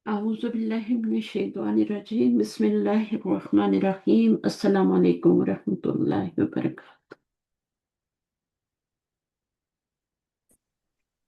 أعوذ بالله من الشيطان الرجيم بسم الله الرحمن الرحيم السلام عليكم ورحمة الله وبركاته.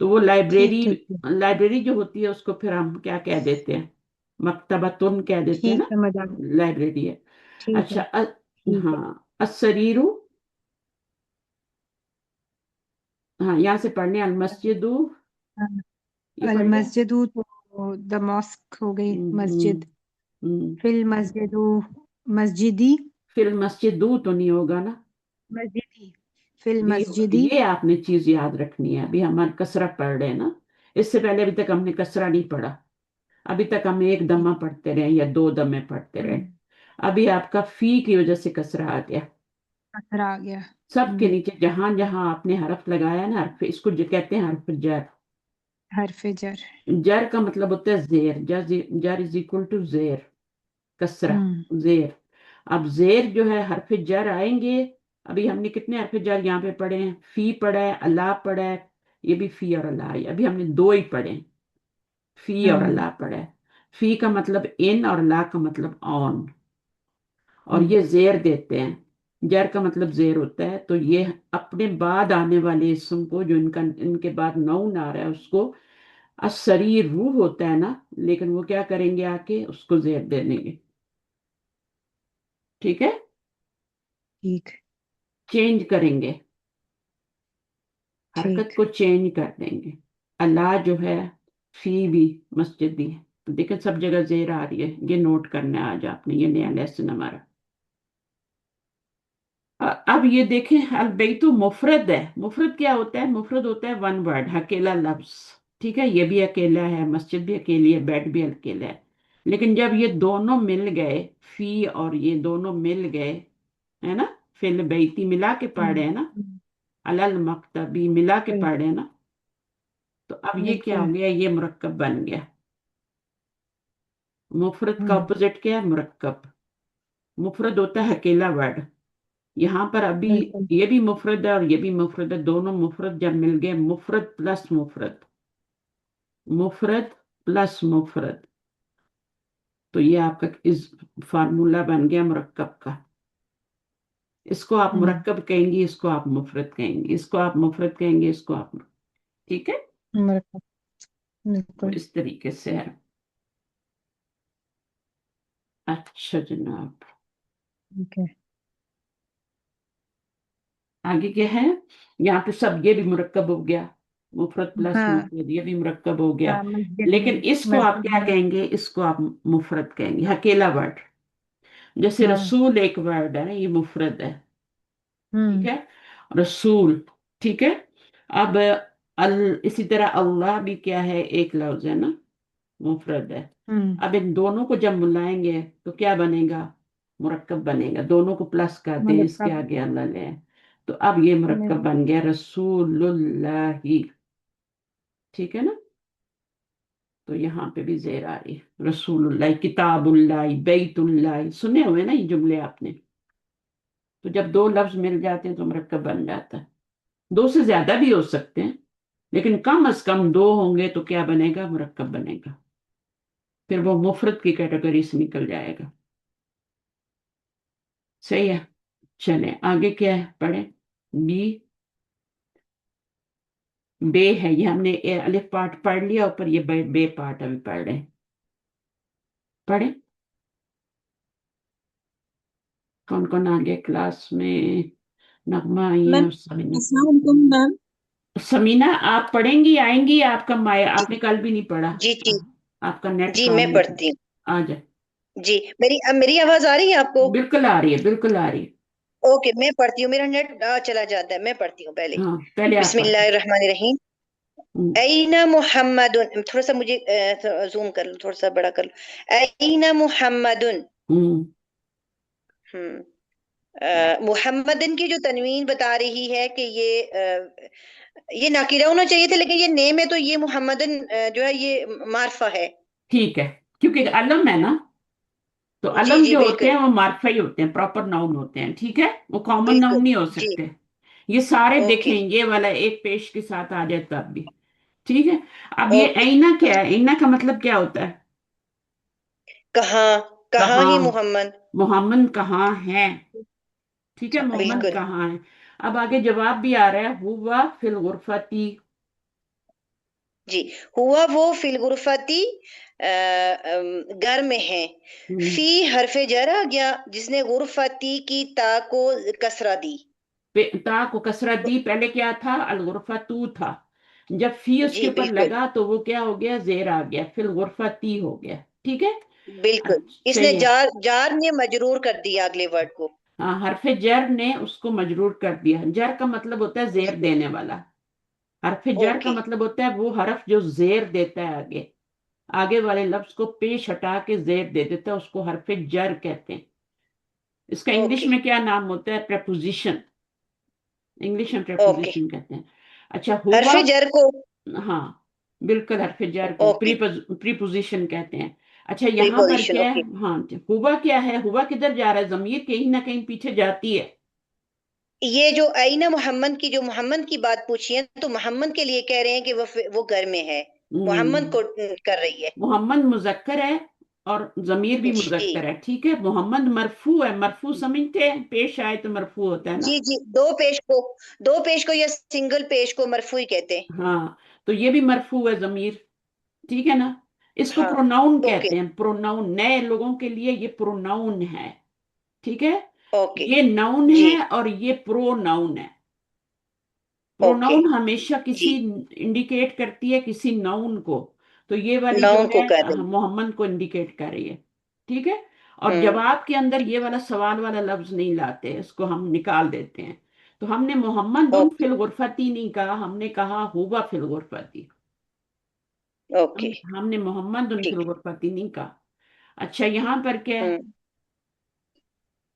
تو وہ ٹھیک لائبریری، ٹھیک ٹھیک لائبریری جو ہوتی ہے اس کو پھر ہم کیا کہہ دیتے ہیں، مکتبتن کہہ دیتے ہیں ٹھیک نا، سمجھ آ گیا، لائبریری ہے۔ ٹھیک ہے اچھا ٹھیک ہے۔ ہاں، السریر، ہاں یہاں سے پڑھنے المسجد، ہاں، یہ پڑھ لیا؟ المسجد تو دا ماسک ہو گئی ہوں مسجد، ہوں، فی المسجد مسجدی، فی المسجد تو نہیں ہوگا نا، مسجدی، فی بھی ہوگا۔ المسجدی، یہ آپ نے چیز یاد رکھنی ہے، ابھی ہمارا کسرہ پڑھ رہے ہیں نا، اس سے پہلے ابھی تک ہم نے کسرہ نہیں پڑھا، ابھی تک ہم ایک ٹھیک دمہ پڑھتے رہے یا دو دمے پڑھتے رہے، ہوں، ابھی آپ کا فی کی وجہ سے کسرہ آ گیا، اثر آ گیا، سب کے ہوں، نیچے جہاں جہاں آپ نے حرف لگایا نا، حرف اس کو جو کہتے ہیں حرف جر، حرف جر، جر کا مطلب ہوتا ہے زیر، جر از اکول ٹو زیر، کسرہ، ہوں زیر۔ اب زیر جو ہے حرف جر آئیں گے، ابھی ہم نے کتنے حرف جر یہاں پہ پڑھے ہیں، فی پڑھا ہے، اللہ پڑھا ہے، یہ بھی فی اور اللہ ہے، ابھی ہم نے دو ہی پڑھے ہیں، فی اور ہوں اللہ پڑھا ہے۔ فی کا مطلب ان اور اللہ کا مطلب آن، اور ہوں یہ زیر دیتے ہیں، جر کا مطلب زیر ہوتا ہے، تو یہ اپنے بعد آنے والے اسم کو جو ان کے بعد نون آ رہا ہے اس کو، السریر روح ہوتا ہے نا، لیکن وہ کیا کریں گے، آ کے اس کو زیر دے دیں گے، ٹھیک ہے، ٹھیک چینج کریں گے، ٹھیک حرکت کو چینج کر دیں گے۔ اللہ جو ہے، فی بھی، مسجد بھی ہے، تو دیکھیں سب جگہ زیر آ رہی ہے، یہ نوٹ کرنا ہے آج آپ نے، یہ نیا لیسن ہمارا۔ اب یہ دیکھیں، البیت مفرد ہے، مفرد کیا ہوتا ہے، مفرد ہوتا ہے ون ورڈ، اکیلا لفظ، ٹھیک ہے، یہ بھی اکیلا ہے، مسجد بھی اکیلی ہے، بیڈ بھی اکیلا ہے، لیکن جب یہ دونوں مل گئے، فی اور یہ دونوں مل گئے، ہے نا، فی البیتی ملا کے پڑھ ہوں رہے ہیں نا، ہوں، المکتبی ملا کے بالکل پڑھ رہے ہیں نا، تو اب یہ کیا بالکل، ہو گیا، یہ مرکب بن گیا۔ مفرد کا ہوں اپوزٹ کیا ہے، مرکب، مفرد ہوتا ہے اکیلا ورڈ، یہاں پر ابھی بالکل، یہ بھی مفرد ہے اور یہ بھی مفرد ہے، دونوں مفرد جب مل گئے، مفرد پلس مفرد، مفرد پلس مفرد، تو یہ آپ کا فارمولا بن گیا مرکب کا، اس کو آپ ہوں مرکب کہیں گی، اس کو آپ مفرد کہیں گی، اس کو آپ مفرد کہیں گے، اس کو آپ ٹھیک ہے، مرکب، وہ بالکل اس طریقے سے ہے۔ اچھا جناب، ٹھیک ہے، آگے کیا ہے، یہاں پہ سب یہ بھی مرکب ہو گیا، مفرد پلس ہاں مفرد یہ بھی مرکب ہو گیا، ہاں مسجد میں، لیکن اس کو آپ مسجد کیا میں، کہیں گے، اس کو آپ مفرد کہیں گے، اکیلا ورڈ، جیسے ہاں رسول ایک ورڈ ہے، یہ مفرد ہے، ٹھیک ہوں ہے، رسول، ٹھیک ہے، اب اسی طرح اللہ بھی کیا ہے، ایک لفظ ہے نا، مفرد ہے، ہوں اب ان دونوں کو جب ملائیں گے تو کیا بنے گا، مرکب بنے گا، دونوں کو پلس کرتے ہیں، اس کے مرکب، آگے اللہ لے آئے، تو اب یہ مرکب بن گیا رسول اللہ، ٹھیک ہے نا، تو یہاں پہ بھی زیر آ رہی ہے، رسول اللہ، کتاب اللہ، بیت اللہ، سنے ہوئے نا یہ جملے آپ نے، تو جب دو لفظ مل جاتے ہیں تو مرکب بن جاتا ہے، دو سے زیادہ بھی ہو سکتے ہیں، لیکن کم از کم دو ہوں گے تو کیا بنے گا، مرکب بنے گا، پھر وہ مفرد کی کیٹیگری سے نکل جائے گا، صحیح ہے، چلیں آگے کیا ہے، پڑھیں، بی، بے ہے، یہ ہم نے الف پارٹ پڑھ لیا، اوپر یہ بے پارٹ ابھی پڑھ رہے ہیں، پڑھیں، کون کون آگے کلاس میں، نغمہ آئی ہے میم اور سمینا، السلام علیکم میم. سمینا آپ پڑھیں گی، آئیں گی، آپ کا جی آپ نے کل بھی نہیں پڑھا، جی جی آپ کا نیٹ جی کام میں نہیں پڑھتی کرتا، آ جائے، ہوں. جی میری آواز آ رہی ہے آپ کو؟ بالکل آ رہی ہے، بالکل آ رہی ہے، اوکے میں پڑھتی ہوں، میرا نیٹ چلا جاتا ہے، میں پڑھتی ہوں پہلے. ہاں پہلے آپ بسم پڑھ اللہ الرحمن الرحیم. لیں۔ این محمد، تھوڑا سا مجھے زوم کر لو، تھوڑا سا بڑا کر لو. این محمد. ہوں محمدن کی جو تنوین بتا رہی ہے کہ یہ ناکرہ ہونا چاہیے تھا، لیکن یہ نیم ہے تو یہ محمدن جو ہے یہ معرفہ ہے. ٹھیک ہے، کیونکہ علم ہے نا، تو جی علم جی جو ہوتے بالکل ہیں وہ معرفہ ہی ہوتے ہیں، پراپر ناؤن ہوتے ہیں، ٹھیک ہے، وہ کامن بالکل. ناؤن نہیں ہو جی سکتے، یہ سارے اوکے. دیکھیں، یہ والا ایک پیش کے ساتھ آ جائے تب بھی، ٹھیک ہے، اب یہ اوکے اینا کیا ہے، اینا کا مطلب کیا ہوتا ہے، کہاں، کہاں کہاں، ہی محمد. محمد کہاں ہے، ٹھیک ہے، محمد بالکل کہاں ہے، اب آگے جواب بھی آ رہا ہے، ہوا فی الغرفتی، جی، ہوا وہ فی الغرفتی گھر میں ہے. ہم، فی حرف جر آ گیا جس نے غرفتی کی تا کو کسرہ دی. تا کو کسرت دی. پہلے کیا تھا؟ الغرفہ تو تھا. جب فی اس کے جی اوپر بالکل لگا تو وہ کیا ہو گیا؟ زیر آ گیا، فی الغرفہ تی ہو گیا. ٹھیک ہے. بالکل، اچھا اس نے صحیح ہے. جار نے مجرور کر دیا اگلے ورڈ کو. ہاں، حرف جر نے اس کو مجرور کر دیا. جر کا مطلب ہوتا ہے زیر جی دینے والا. حرف جر کا اوکے مطلب ہوتا ہے وہ حرف جو زیر دیتا ہے آگے، آگے والے لفظ کو پیش ہٹا کے زیر دے دیتا ہے، اس کو حرف جر کہتے ہیں. اس کا انگلش اوکے میں کیا نام ہوتا ہے؟ پریپوزیشن. انگلش میں اوکے. پریپوزیشن کہتے ہیں. اچھا حرف ہوا. جر کو ہاں بالکل، حرف جر کو اوکے پریپوزیشن کہتے ہیں. اچھا یہاں پر پریپوزیشن کیا اوکے. ہے؟ ہاں ہوا کیا ہے؟ ہوا کدھر جا رہا ہے؟ ضمیر کہیں نہ کہیں پیچھے جاتی ہے. یہ جو آئینہ محمد کی جو محمد کی بات پوچھی ہے تو محمد کے لیے کہہ رہے ہیں کہ وہ گھر میں ہے. محمد ہم، کو کر رہی ہے. محمد مذکر ہے اور ضمیر بھی جی مذکر ہے. ٹھیک ہے. محمد مرفوع ہے. مرفوع سمجھتے ہیں؟ پیش آئے تو مرفوع ہوتا ہے نا. جی جی، دو پیش کو یا سنگل پیش کو مرفوعی کہتے ہیں. ہاں تو یہ بھی مرفوع ہے ضمیر. ٹھیک ہے نا. اس کو ہاں پروناؤن اوکے کہتے ہیں. پروناؤن نئے لوگوں کے لیے یہ پروناؤن ہے. ٹھیک ہے. اوکے. یہ ناؤن جی ہے اور یہ پروناؤن ہے. اوکے. پروناؤن ہمیشہ جی کسی انڈیکیٹ کرتی ہے کسی ناؤن کو. تو یہ والی جو ناؤن کو ہے کر رہی ہے. محمد کو انڈیکیٹ کر رہی ہے. ٹھیک ہے. اور ہوں جواب کے اندر یہ والا سوال والا لفظ نہیں لاتے، اس کو ہم نکال دیتے ہیں. تو ہم نے محمد فی اوکے الغرفتی نہیں کہا، ہم نے کہا ہوا فی الغرفتی. اوکے. ہم نے محمد فی ٹھیک. الغرفتی نہیں کہا. اچھا یہاں پر کیا ہے؟ ہوں.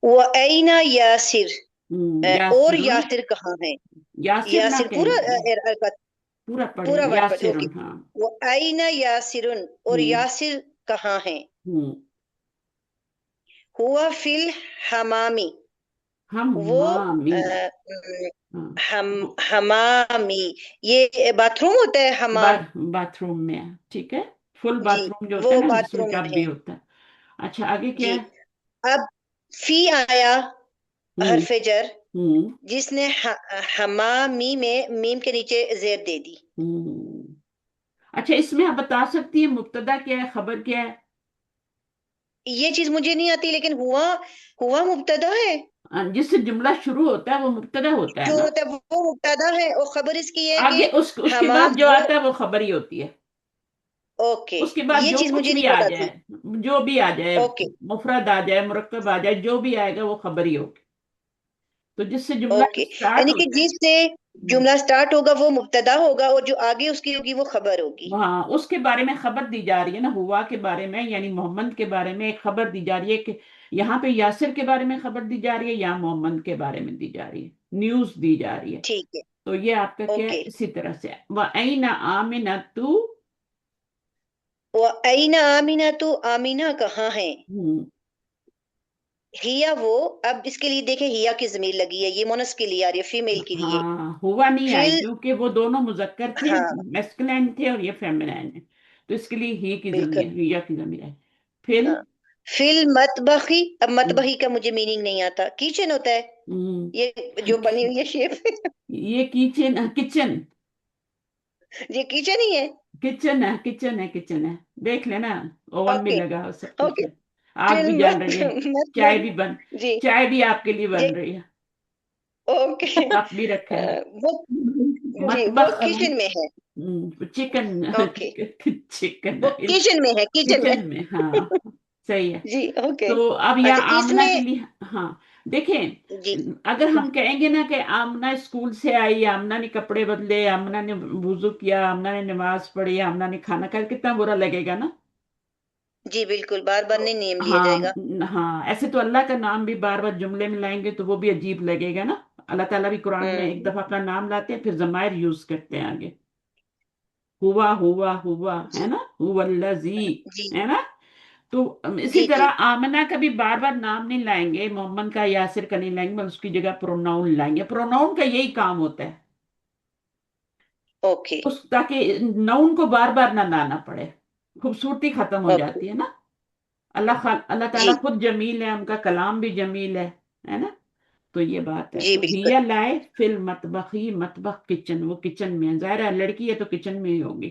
وَأَيْنَ یاسر، اور یاسر. یاسر کہاں ہے؟ یاسر نہ یاسر کہیں پورا گے، حرکت پورا پڑھیں پورا ورڈ پڑھ یاسر. اوکے. ہاں. وَأَيْنَ یاسر، اور ہوں یاسر کہاں ہے؟ ہوں ہوا فی الحمامی، ہم وہ مامی. ہاں حمامی، یہ باتھ روم ہوتا ہے حمام. باتھ روم میں ہے. ٹھیک ہے. فل جی باتھ روم جو وہ ہوتا ہے نا جس باتھ میں روم ٹب میں ہے. بھی ہوتا ہے. اچھا آگے کیا جی ہے؟ اب فی آیا ہوں حرف جر ہوں جس نے حمامی میں میم کے نیچے زیر دے دی. ہوں اچھا اس میں آپ بتا سکتی ہیں مبتدا کیا ہے، خبر کیا ہے؟ یہ چیز مجھے نہیں آتی، لیکن ہوا مبتدا ہے. جس سے جملہ شروع ہوتا ہے وہ مبتدا ہوتا ہے جو نا. ہوتا ہے وہ مبتدا ہے اور خبر اس کی ہے آگے کہ اس کے حمام بعد جو وہ. آتا ہے وہ خبر ہی ہوتی ہے. اوکے، اس کے بعد یہ جو چیز کچھ مجھے بھی نہیں آ پتا تھی. جائے، جو بھی آ جائے، اوکے مفرد آ جائے، مرکب آ جائے، جو بھی آئے گا وہ خبر ہی ہوگی. تو جس سے جملہ اوکے، سٹارٹ یعنی کہ ہوتا ہے. جس سے جملہ سٹارٹ ہوگا وہ مبتدا ہوگا اور جو آگے اس کی ہوگی وہ خبر ہوگی. ہاں اس کے بارے میں خبر دی جا رہی ہے نا. ہوا کے بارے میں یعنی محمد کے بارے میں ایک خبر دی جا رہی ہے کہ یہاں پہ یاسر کے بارے میں خبر دی جا رہی ہے یا محمد کے بارے میں دی جا رہی ہے، نیوز دی جا رہی ہے. ٹھیک ہے. تو یہ آپ کا کیا ہے؟ اوکے. اسی طرح سے وَأَيْنَ آمِنَةُ. وَأَيْنَ آمِنَةُ، آمینہ کہاں ہے؟ ہوں ہیا وہ، اب اس کے لیے دیکھیں ہیا کی ضمیر لگی ہے، یہ مونس کے لیے آ رہی ہے، فیمیل کے لیے. ہاں ہوا نہیں آئی فل کیونکہ وہ دونوں مذکر تھے، ہاں میسکلین تھے، اور یہ فیمنین ہے. تو اس کے لیے ہی کی بالکل. ضمیر، ہیا کی ضمیر ہے. پھر ہاں فل مطبخی، اب مطبخی کا مجھے میننگ نہیں آتا. کچن ہوتا ہے ہم، یہ جو بنی ہوئی ہے شیپ. یہ کچن. کچن یہ کچن ہی ہے. کچن ہے. کچن ہے. کچن ہے. دیکھ لینا اوون بھی اوکے لگا ہو، سب کچھ اوکے. ہے. آگ فل بھی جل رہی ہے. چائے بھی جی چائے بھی آپ کے لیے یہ بن رہی ہے. اوکے. کپ بھی رکھا ہے. وہ جی وہ مطبخ کچن میں ہے. چکن. اوکے چکن وہ کچن میں ہے، کچن میں. کچن میں. ہاں صحیح ہے. جی اوکے. تو اب یا اچھا اس آمنہ میں کے لیے. ہاں دیکھیں، جی اگر ہم کہیں گے نا کہ آمنہ اسکول سے آئی، آمنہ نے کپڑے بدلے، آمنہ نے وضو کیا، آمنہ نے نماز پڑھی، آمنہ نے کھانا کھایا، کتنا برا لگے گا نا. جی بالکل، بار بار تو نہیں نیم لیا ہاں جائے گا. ہاں ایسے تو اللہ کا نام بھی بار بار جملے میں لائیں گے تو وہ بھی عجیب لگے گا نا. اللہ تعالیٰ بھی قرآن میں ایک ہوں دفعہ اپنا نام لاتے ہیں پھر ضمائر یوز کرتے ہیں آگے. ہوا ہے جی نا، ہوا الذی جی ہے نا. تو اسی جی جی طرح آمنہ کا بھی بار بار نام نہیں لائیں گے، محمد کا، یاسر کا نہیں لائیں گے، بس اس کی جگہ پروناؤن لائیں گے. پروناؤن کا یہی کام ہوتا ہے اوکے تاکہ ناؤن کو بار بار نہ لانا پڑے، خوبصورتی ختم ہو اوکے. جاتی ہے نا. اللہ جی تعالیٰ خود جمیل ہے، ان کا کلام بھی جمیل ہے نا. تو یہ بات ہے. جی تو بالکل. ہیا لائے فل مطبخی، مطبخ کچن، وہ کچن میں ہے. ظاہر ہے لڑکی ہے تو کچن میں ہی ہوگی.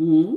ہم،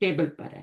ٹیبل پر ہے،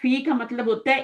فی کا مطلب ہوتا ہے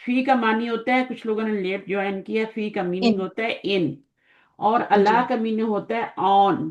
فی کا معنی ہوتا ہے، کچھ لوگوں نے لیٹ جوائن کیا، فی کا میننگ ان ہوتا ہے ان، اور جی اللہ کا میننگ ہوتا ہے آن.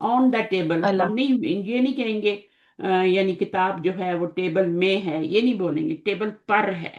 آن دا ٹیبل. اللہ ہم نہیں یہ نہیں کہیں گے یعنی کتاب جو ہے وہ ٹیبل میں ہے، یہ نہیں بولیں گے، ٹیبل پر ہے.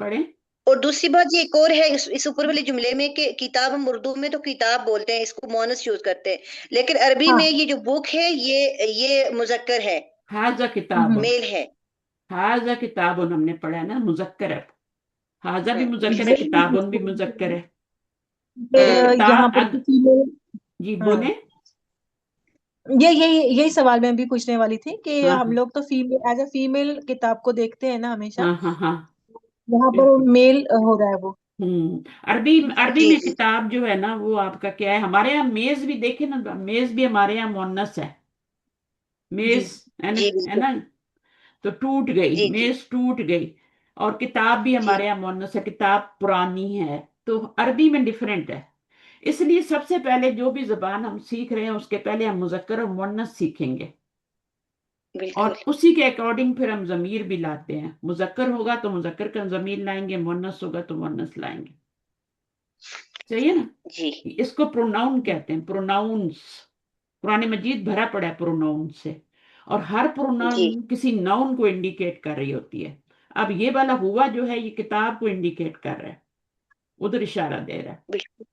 پڑھیں. اور دوسری بات یہ ایک اور ہے اس اوپر والے جملے میں کہ کتاب ہم اردو میں تو کتاب بولتے ہیں، اس کو مونس یوز کرتے ہیں، لیکن عربی ہاں میں یہ جو بک ہے یہ مذکر ہے، حاضہ کتاب، ہوں میل ہے۔ حاضہ کتاب ہم نے پڑھا ہے نا، مذکر ہے. حاضہ بھی مذکر ہے، یہ کتاب بھی مذکر ہے. یہاں کتاب پر فیمیل، جی ہاں بولیں. یہی سوال میں بھی پوچھنے والی تھی کہ ہاں ہم لوگ تو فیمیل ایز اے فیمیل کتاب کو دیکھتے ہیں نا ہمیشہ، ہاں ہاں ہاں یہاں پر بالکل. میل ہو رہا ہے وہ. عربی جی میں جی کتاب جو ہے نا وہ آپ کا کیا ہے، ہمارے یہاں میز بھی دیکھیں نا، میز بھی ہمارے یہاں مونس ہے، جی میز ہے نا، جی ہے بالکل نا. تو ٹوٹ گئی، جی جی میز ٹوٹ گئی. اور کتاب بھی جی ہمارے یہاں مونس ہے، کتاب پرانی ہے. تو عربی میں ڈیفرنٹ ہے. اس لیے سب سے پہلے جو بھی زبان ہم سیکھ رہے ہیں اس کے پہلے ہم مذکر اور مونس سیکھیں گے، اور بالکل اسی کے اکارڈنگ پھر ہم ضمیر بھی لاتے ہیں. مذکر ہوگا تو مذکر کا ضمیر لائیں گے، مونس ہوگا تو مونس لائیں گے. صحیح ہے نا. جی اس کو پروناؤن کہتے ہیں، پروناؤنس. قرآن مجید بھرا پڑا ہے پروناؤن سے، اور ہر جی پروناؤن کسی ناؤن کو انڈیکیٹ کر رہی ہوتی ہے. اب یہ والا ہوا جو ہے یہ کتاب کو انڈیکیٹ کر رہا ہے، ادھر اشارہ دے رہا ہے. بالکل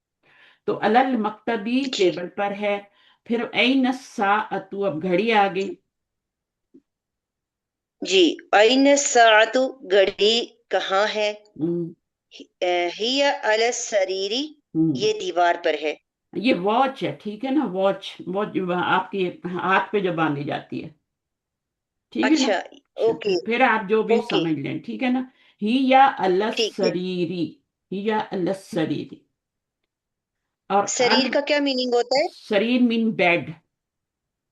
تو الل مکتبی جی ٹیبل پر ہے. پھر این الساعۃ، اب گھڑی آ گئی. جی۔ این الساعۃ، گھڑی کہاں ہے، ہم، ہی علی السریری، ہم. یہ دیوار پر ہے۔ یہ واچ ہے، ٹھیک ہے نا، واچ، واچ جو آپ کے ہاتھ پہ جو باندھی جاتی ہے، ٹھیک ہے نا. اچھا اوکے پھر آپ جو بھی اوکے سمجھ لیں، ٹھیک ہے نا. ہی یا ٹھیک ہے۔ السریری، ہی یا السریری. اور سریر کا کیا میننگ ہوتا ہے؟ سریر مین بیڈ،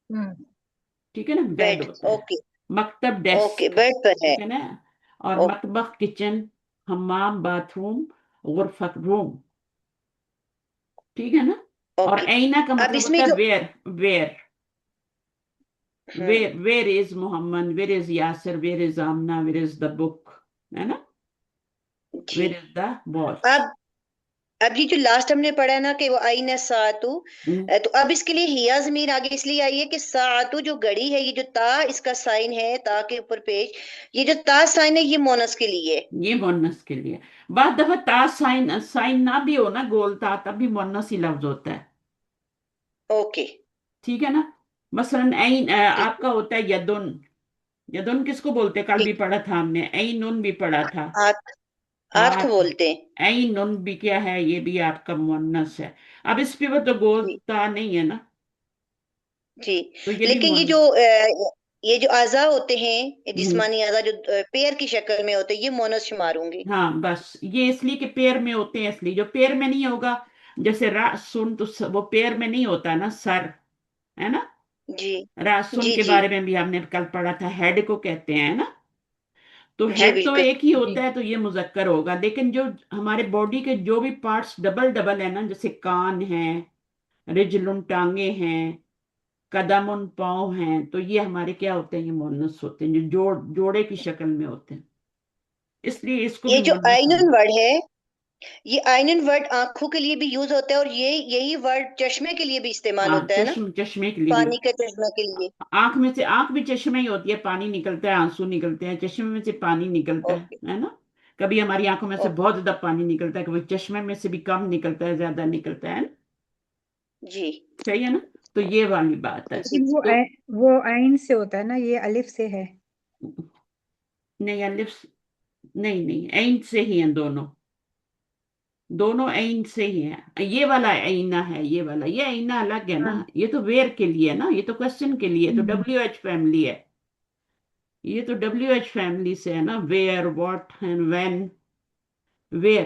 ہوں ٹھیک ہے نا، بیڈ بیڈ، ہوتا ہے. اوکے مکتب اوکے ڈیسک، بیڈ پر ہے۔ ٹھیک ہے نا. اور مطبخ کچن، حمام باتھ روم، غرفت روم، ٹھیک ہے نا. اور اوکے اینا کا اب مطلب اس میں ہوتا ہے جو ویئر. ویئر ہوں where is Muhammad, where is Yasir, where is Amna, where is the book, ہے نا، جی۔ Where is the watch. اب یہ جو لاسٹ ہم نے پڑھا ہے نا کہ وہ آئین ساعتو، تو اب اس کے لیے ہیا ضمیر آگے اس لیے آئی ہے کہ ساعتو جو گھڑی ہے، یہ جو تا اس کا سائن ہے، تا کے اوپر پیش، یہ جو تا سائن ہے یہ مونس کے لیے ہے۔ یہ مونس کے لیے. بعض دفعہ تا سائن سائن نہ بھی ہو نا، گول تا، تب بھی مونس ہی لفظ ہوتا ہے، اوکے ٹھیک ہے نا. مثلا این ٹھیک آپ کا ہوتا ہے یدن. یدن کس کو بولتے ہیں؟ کل بھی ٹھیک پڑھا تھا ہم نے. اینن بھی پڑھا تھا، ہاتھ، ہاتھ کو ہاتھ. بولتے ہیں۔ اینن بھی کیا ہے؟ یہ بھی آپ کا مونس ہے. اب اس پہ وہ تو گول جی تا نہیں ہے نا، جی۔ تو یہ بھی لیکن مونس. یہ جو اعضاء ہوتے ہیں ہوں، جسمانی اعضاء جو پیر کی شکل میں ہوتے ہیں یہ مونس شمار ہوں گے۔ ہاں بس یہ اس لیے کہ پیر میں ہوتے ہیں، اس لیے جو پیر میں نہیں ہوگا، جیسے راسن تو وہ پیر میں نہیں ہوتا نا، سر ہے نا. جی راسن جی کے جی بارے میں بھی ہم نے کل پڑھا تھا، ہیڈ کو کہتے ہیں نا. تو جی ہیڈ تو بالکل ایک ہی جی ہوتا ہے تو یہ مذکر ہوگا. لیکن جو ہمارے باڈی کے جو بھی پارٹس ڈبل ڈبل ہیں نا، جیسے کان ہیں، رجلن ٹانگیں ہیں، قدم ان پاؤں ہیں، تو یہ ہمارے کیا ہوتے ہیں؟ یہ مونس ہوتے ہیں، جو جوڑے کی شکل میں ہوتے ہیں، اس لیے اس کو بھی یہ جو مونس آئینن سمجھ. ورڈ ہے، یہ آئینن ورڈ آنکھوں کے لیے بھی یوز ہوتا ہے، اور یہی ورڈ چشمے کے لیے بھی استعمال ہاں ہوتا ہے نا، چشمے کے لیے بھی. پانی کے چشمے کے لیے۔ آنکھ میں سے، آنکھ بھی چشمے ہی ہوتی ہے، پانی نکلتا ہے، آنسو نکلتے ہیں، چشمے میں سے پانی نکلتا اوکے ہے نا. کبھی ہماری آنکھوں میں سے اوکے بہت زیادہ پانی نکلتا ہے، کبھی چشمے میں سے بھی کم نکلتا ہے، زیادہ نکلتا ہے نا. جی صحیح ہے نا. تو یہ والی بات ہے. جی لیکن تو وہ عین سے ہوتا ہے نا، یہ الف سے ہے. نہیں الف، نہیں نہیں، عین سے ہی ہیں دونوں، دونوں عین سے ہی ہیں. یہ والا عینہ ہے، یہ والا، یہ عینہ الگ ہے نا. ہاں یہ تو ویئر کے لیے ہے نا، یہ تو کوشچن کے لیے، تو ہوں، ڈبلیو ایچ فیملی ہے. یہ تو ڈبلیو ایچ فیملی سے ہے نا، where, what and when. Where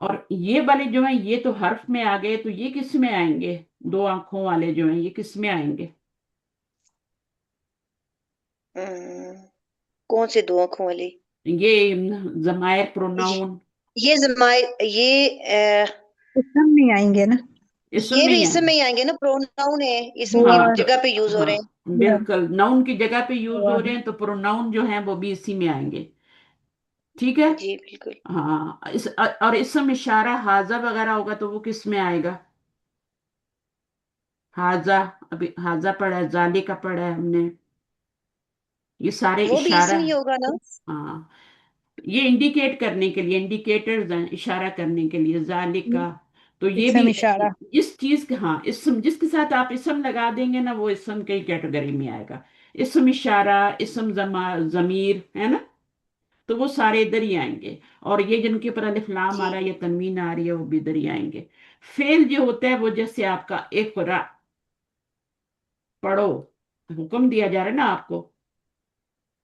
اور یہ والے جو ہیں یہ تو حرف میں آ گئے، تو یہ کس میں آئیں گے؟ دو آنکھوں والے جو ہیں یہ کس میں آئیں گے؟ کون سے دو آنکھوں والی؟ یہ ضمائر پروناؤن یہ یہ اسم نہیں آئیں گے نا؟ اسم یہ میں بھی ہی اسم آئیں میں گے۔ ہی آئیں گے نا، پروناؤن ہے، اسم کی ہاں تو جگہ پہ یوز ہو رہے ہاں ہیں۔ بالکل، ناؤن کی جگہ پہ یوز ہو رہے ہیں تو پروناؤن جو ہیں وہ بھی اسی میں آئیں گے، ٹھیک ہے؟ جی بالکل۔ ہاں اور اسم اشارہ حاضہ وغیرہ ہوگا تو وہ کس میں آئے گا؟ حاضہ، ابھی حاضہ پڑھا ہے، ذالک کا پڑھا ہے ہم نے، یہ سارے وہ بھی اشارہ، اسم ہی ہوگا نا۔ ہاں یہ انڈیکیٹ کرنے کے لیے، انڈیکیٹرز ہیں اشارہ کرنے کے لیے، ذالک کا، تو یہ بھی اسم اشارہ۔ اس چیز کے، ہاں اسم جس کے ساتھ آپ اسم لگا دیں گے نا وہ اسم کی کیٹیگری میں آئے گا، اسم اشارہ، اسم ضمیر ہے نا، تو وہ سارے ادھر ہی آئیں گے، اور یہ جن کے اوپر الف لام آ جی رہا ہے یا تنوین آ رہی ہے وہ بھی ادھر ہی آئیں گے۔ فعل جو ہوتا ہے وہ جیسے آپ کا اقرا، پڑھو، حکم دیا جا رہا ہے نا آپ کو،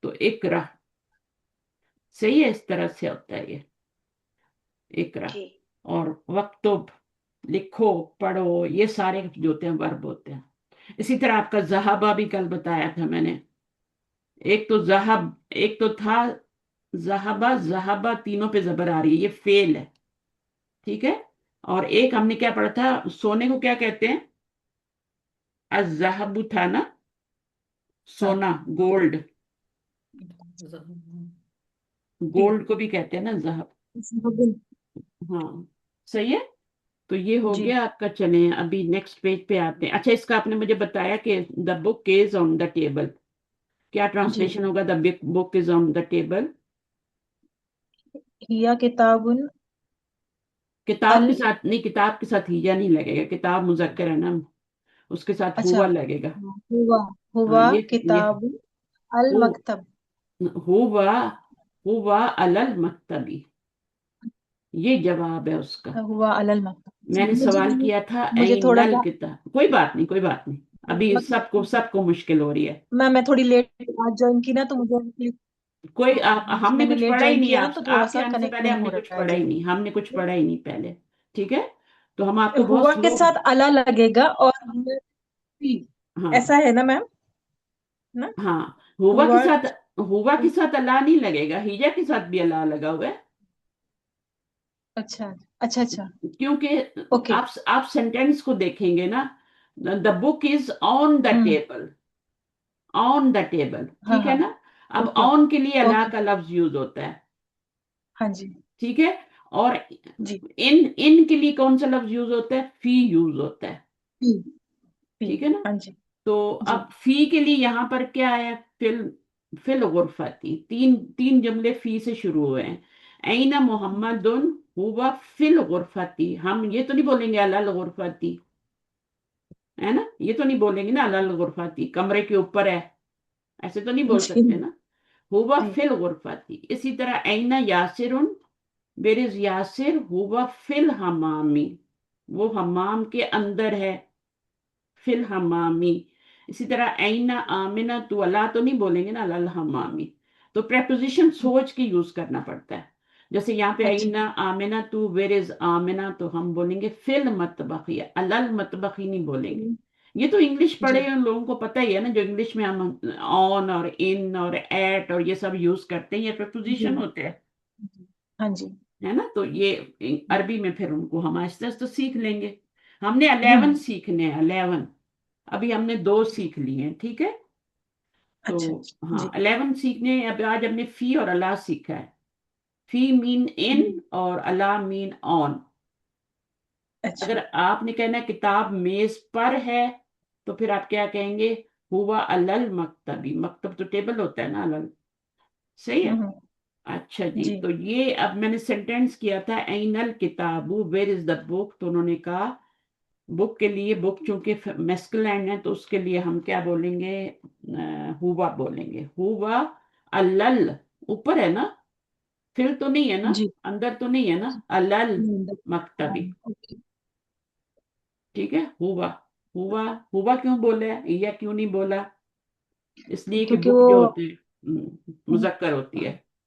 تو اقرا، صحیح ہے، اس طرح سے ہوتا ہے یہ اقرا، جی اور وقتب، لکھو، پڑھو، یہ سارے جو ہوتے ہیں ورب ہوتے ہیں۔ اسی طرح آپ کا ذہبہ بھی کل بتایا تھا میں نے، ایک تو ذہب، ایک تو تھا ذہبہ، ذہبہ تینوں پہ زبر آ رہی ہے، یہ فعل ہے، ٹھیک ہے؟ اور ایک ہم نے کیا پڑھا تھا، سونے کو کیا کہتے ہیں؟ الذہب تھا نا، سونا، گولڈ، جی گولڈ کو بھی کہتے ہیں نا ذہب، ہاں صحیح ہے۔ تو یہ ہو جی گیا آپ کا، چلیں ابھی نیکسٹ پیج پہ آتے ہیں۔ اچھا اس کا آپ نے مجھے بتایا کہ دا بک از آن دا ٹیبل، کیا جی ٹرانسلیشن ہوگا؟ دا بک از آن دا ٹیبل، ہیا کتاب کتاب ال کے ساتھ نہیں، کتاب کے ساتھ ہیجا نہیں لگے گا، کتاب مذکر ہے نا، اس کے ساتھ اچھا ہوا لگے گا۔ ہوا ہاں ہوا یہ کتاب ہو المکتب۔ ہوا ہوا المکتبی، یہ جواب ہے اس کا۔ ہوا میں نے المکتب، سوال کیا تھا مجھے این تھوڑا سا، الکتاب، کوئی بات نہیں کوئی بات نہیں، ابھی سب کو مشکل ہو رہی ہے، میں تھوڑی لیٹ آج جوائن کی نا تو مجھے، کوئی ہم نے میں نے کچھ لیٹ پڑھا ہی جوائن نہیں، کیا نا آپ تو تھوڑا آپ کے سا آنے سے کنیکٹ پہلے نہیں ہم ہو نے کچھ رہا ہے پڑھا جی۔ ہی نہیں، ہم نے کچھ پڑھا ہی نہیں پہلے، ٹھیک ہے؟ تو ہم آپ کو بہت ہوا کے سلو، ساتھ الا لگے گا اور ہاں ایسا ہے نا میم؟ نا ہاں، ہوا کے ہوا، ساتھ، ہوا کے ساتھ اللہ نہیں لگے گا، ہیجا کے ساتھ بھی اللہ لگا ہوا ہے، اچھا اچھا اچھا، کیونکہ اوکے، آپ سینٹینس کو دیکھیں گے نا، دا بک از آن دا ہوں، ٹیبل، آن دا ٹیبل، ہاں ٹھیک ہے ہاں، نا؟ اب اوکے آن کے لیے اللہ اوکے، کا لفظ یوز ہوتا ہے، ہاں جی ٹھیک ہے؟ اور جی، ان کے لیے کون سا لفظ یوز ہوتا ہے؟ فی یوز ہوتا ہے، پی پی، ٹھیک ہے نا؟ ہاں جی تو جی، اب فی کے لیے یہاں پر کیا ہے؟ فی الغرفتی، تین جملے فی سے شروع ہوئے ہیں، این محمد ہوا فی الغرفتی، ہم یہ تو نہیں بولیں گے علی الغرفتی، ہے نا؟ یہ تو نہیں بولیں گے نا علی الغرفتی، کمرے کے اوپر ہے، ایسے تو نہیں بول جی سکتے نا، ہوا جی، فی الغرفتی۔ اسی طرح این یاسر، ویر از یاسر ہوا فی الحمامی، وہ حمام کے اندر ہے، فی الحمامی۔ اسی طرح این آمنہ تو، اللہ تو نہیں بولیں گے نا اللہ الحمامی، تو پریپوزیشن سوچ کے یوز کرنا پڑتا ہے، جیسے یہاں پہ اچھا، این آمنہ تو، ویر از آمنہ، تو ہم بولیں گے فی المطبخی، اللہ المطبخی نہیں بولیں گے۔ یہ تو انگلش جی پڑھے ان لوگوں کو پتہ ہی ہے نا، جو انگلش میں ہم آن اور ان اور ایٹ اور یہ سب یوز کرتے ہیں، یہ جی پریپوزیشن ہوتے ہیں، جی، ہاں جی، ہے نا؟ تو یہ عربی میں پھر ان کو ہم آہستہ آہستہ سیکھ لیں گے۔ ہم نے ہوں، 11 سیکھنے ہیں، 11، ابھی ہم نے 2 سیکھ لی ہیں، ٹھیک ہے؟ تو اچھا ہاں جی، 11 سیکھنے ہیں، اب آج ہم نے فی اور اللہ سیکھا ہے، فی مین ان اور اللہ مین آن۔ اچھا، اگر آپ نے کہنا ہے کتاب میز پر ہے تو پھر آپ کیا کہیں گے؟ ہوا الل مکتبی، مکتب تو ٹیبل ہوتا ہے نا، الل، صحیح ہے؟ ہوں، اچھا جی، تو یہ اب میں نے سینٹینس کیا تھا این الکتاب ویر از دا بک، تو انہوں نے کہا بک کے لیے، بک چونکہ میسکلینڈ ہے تو اس کے لیے ہم کیا بولیں گے؟ ہوا بولیں گے، ہوا الل، اوپر ہے نا، فل تو نہیں ہے نا، جی، اندر تو نہیں ہے نا، الل ہاں، مکتبی، اوکے، ٹھیک ہے؟ ہوا، ہوا، ہوا کیوں بولا ہے یا کیوں نہیں بولا؟ اس لیے کہ کیونکہ بک وہ جو ہوتی ہے مذکر ہوتی ہے،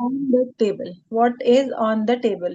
on the table? What is on the table?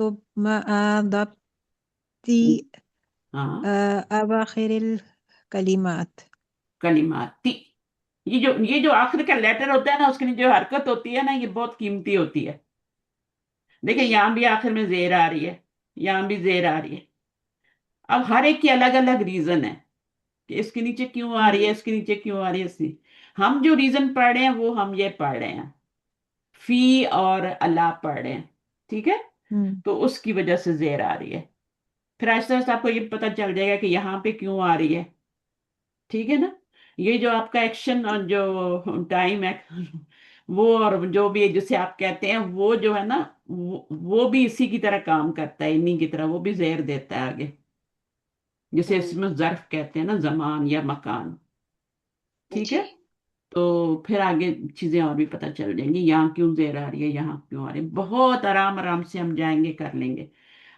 تو دبتی ہاں اواخر الکلمات. کلماتی، یہ جو آخر کا لیٹر ہوتا ہے نا، اس کی جو حرکت ہوتی ہے نا، یہ بہت قیمتی ہوتی ہے. دیکھیں جی یہاں بھی آخر میں زیر آ رہی ہے، یہاں بھی زیر آ رہی ہے. اب ہر ایک کی الگ الگ ریزن ہے کہ اس کے نیچے کیوں آ رہی ہے، اس کے نیچے کیوں آ رہی ہے. ہم جو ریزن پڑھ رہے ہیں وہ ہم یہ پڑھ رہے ہیں، فی اور اللہ پڑھ رہے ہیں، ٹھیک ہے. تو اس کی وجہ سے زیر آ رہی ہے. پھر آہستہ آہستہ آپ کو یہ پتہ چل جائے گا کہ یہاں پہ کیوں آ رہی ہے، ٹھیک ہے نا. یہ جو آپ کا ایکشن اور جو ٹائم ہے وہ، اور جو بھی جسے آپ کہتے ہیں وہ جو ہے نا، وہ بھی اسی کی طرح کام کرتا ہے، انہی کی طرح وہ بھی زیر دیتا ہے آگے، جسے اس میں ظرف کہتے ہیں نا، زمان یا مکان، ٹھیک ہے. جی تو پھر آگے چیزیں اور بھی پتہ چل جائیں گی، یہاں کیوں زیر آ رہی ہے، یہاں کیوں آ رہی ہے. بہت آرام آرام سے ہم جائیں گے، کر لیں گے.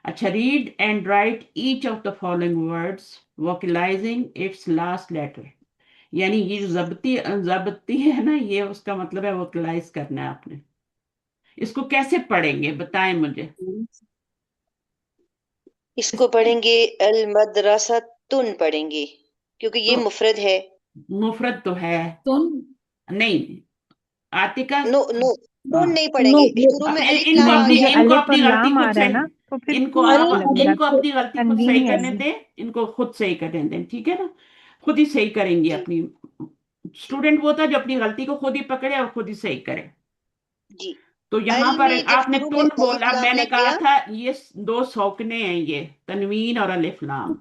اچھا، read and write each of the following words vocalising its last letter. یعنی یہ جو ضبطی ہے نا، یہ اس کا مطلب ہے ووکلائز کرنا ہے آپ نے. اس کو کیسے پڑھیں گے بتائیں مجھے. اس اس کو پڑھیں گے المدرسہ تن پڑھیں گے کیونکہ یہ تو مفرد ہے. مفرد تو ہے تم نہیں، آتکا. نو نو ہاں، نون نہیں پڑھیں نو گے، یہ شروع میں الف ان کو لام آ اپنی گیا. جو الف اور اپنی غلطی لام آ خود رہا سے، ہے نا تو پھر ان کو پورا آپ لگ ان کو جاتا اپنی غلطی خود صحیح تنوین کرنے عرضی. دیں، ان کو خود صحیح کرنے دیں، ٹھیک ہے نا. خود ہی صحیح کریں گی جی اپنی. اسٹوڈنٹ وہ تھا جو اپنی غلطی کو خود ہی پکڑے اور خود ہی صحیح کرے. جی. تو یہاں ال پر میں جب آپ نے شروع میں تن الف بولا، میں لام نے لگ کہا گیا. تھا یہ دو سوکنے ہیں، یہ تنوین اور الف لام،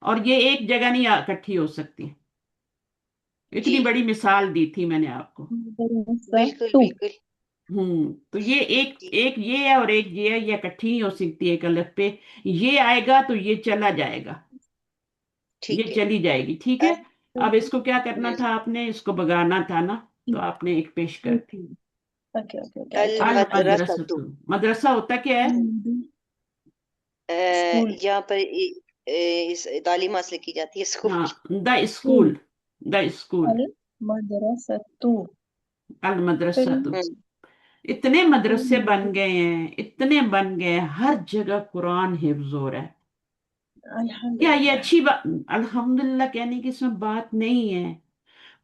اور یہ ایک جگہ نہیں اکٹھی ہو سکتی. جی اتنی بڑی مثال دی تھی میں نے آپ کو. بالکل تو بالکل. تو یہ ایک جی ایک یہ ہے اور ایک یہ ہے، یہ اکٹھی نہیں ہو سکتی. ایک الف پہ یہ آئے گا تو یہ چلا جائے گا، یہ ٹھیک ہے. چلی جائے گی، ٹھیک ہے. اب اس کو کیا کرنا ہم، تھا آپ نے، اس کو بگانا تھا نا، تو آپ نے ایک پیش کر دی. Okay okay okay I keep it. المدرسہ المدرسہ، مدرسہ ہوتا کیا ہے؟ اسکول. یہاں پر تعلیم حاصل کی جاتی ہے، اسکول. ہاں، دا اسکول، دا اسکول. المدرسہ. المدرسہ تو اتنے مدرسے بن گئے ہیں، اتنے بن گئے ہیں، ہر جگہ قرآن حفظ ہو رہا ہے. الحمد کیا یہ للہ. اچھی بات؟ الحمدللہ کہنے کی اس میں بات نہیں ہے.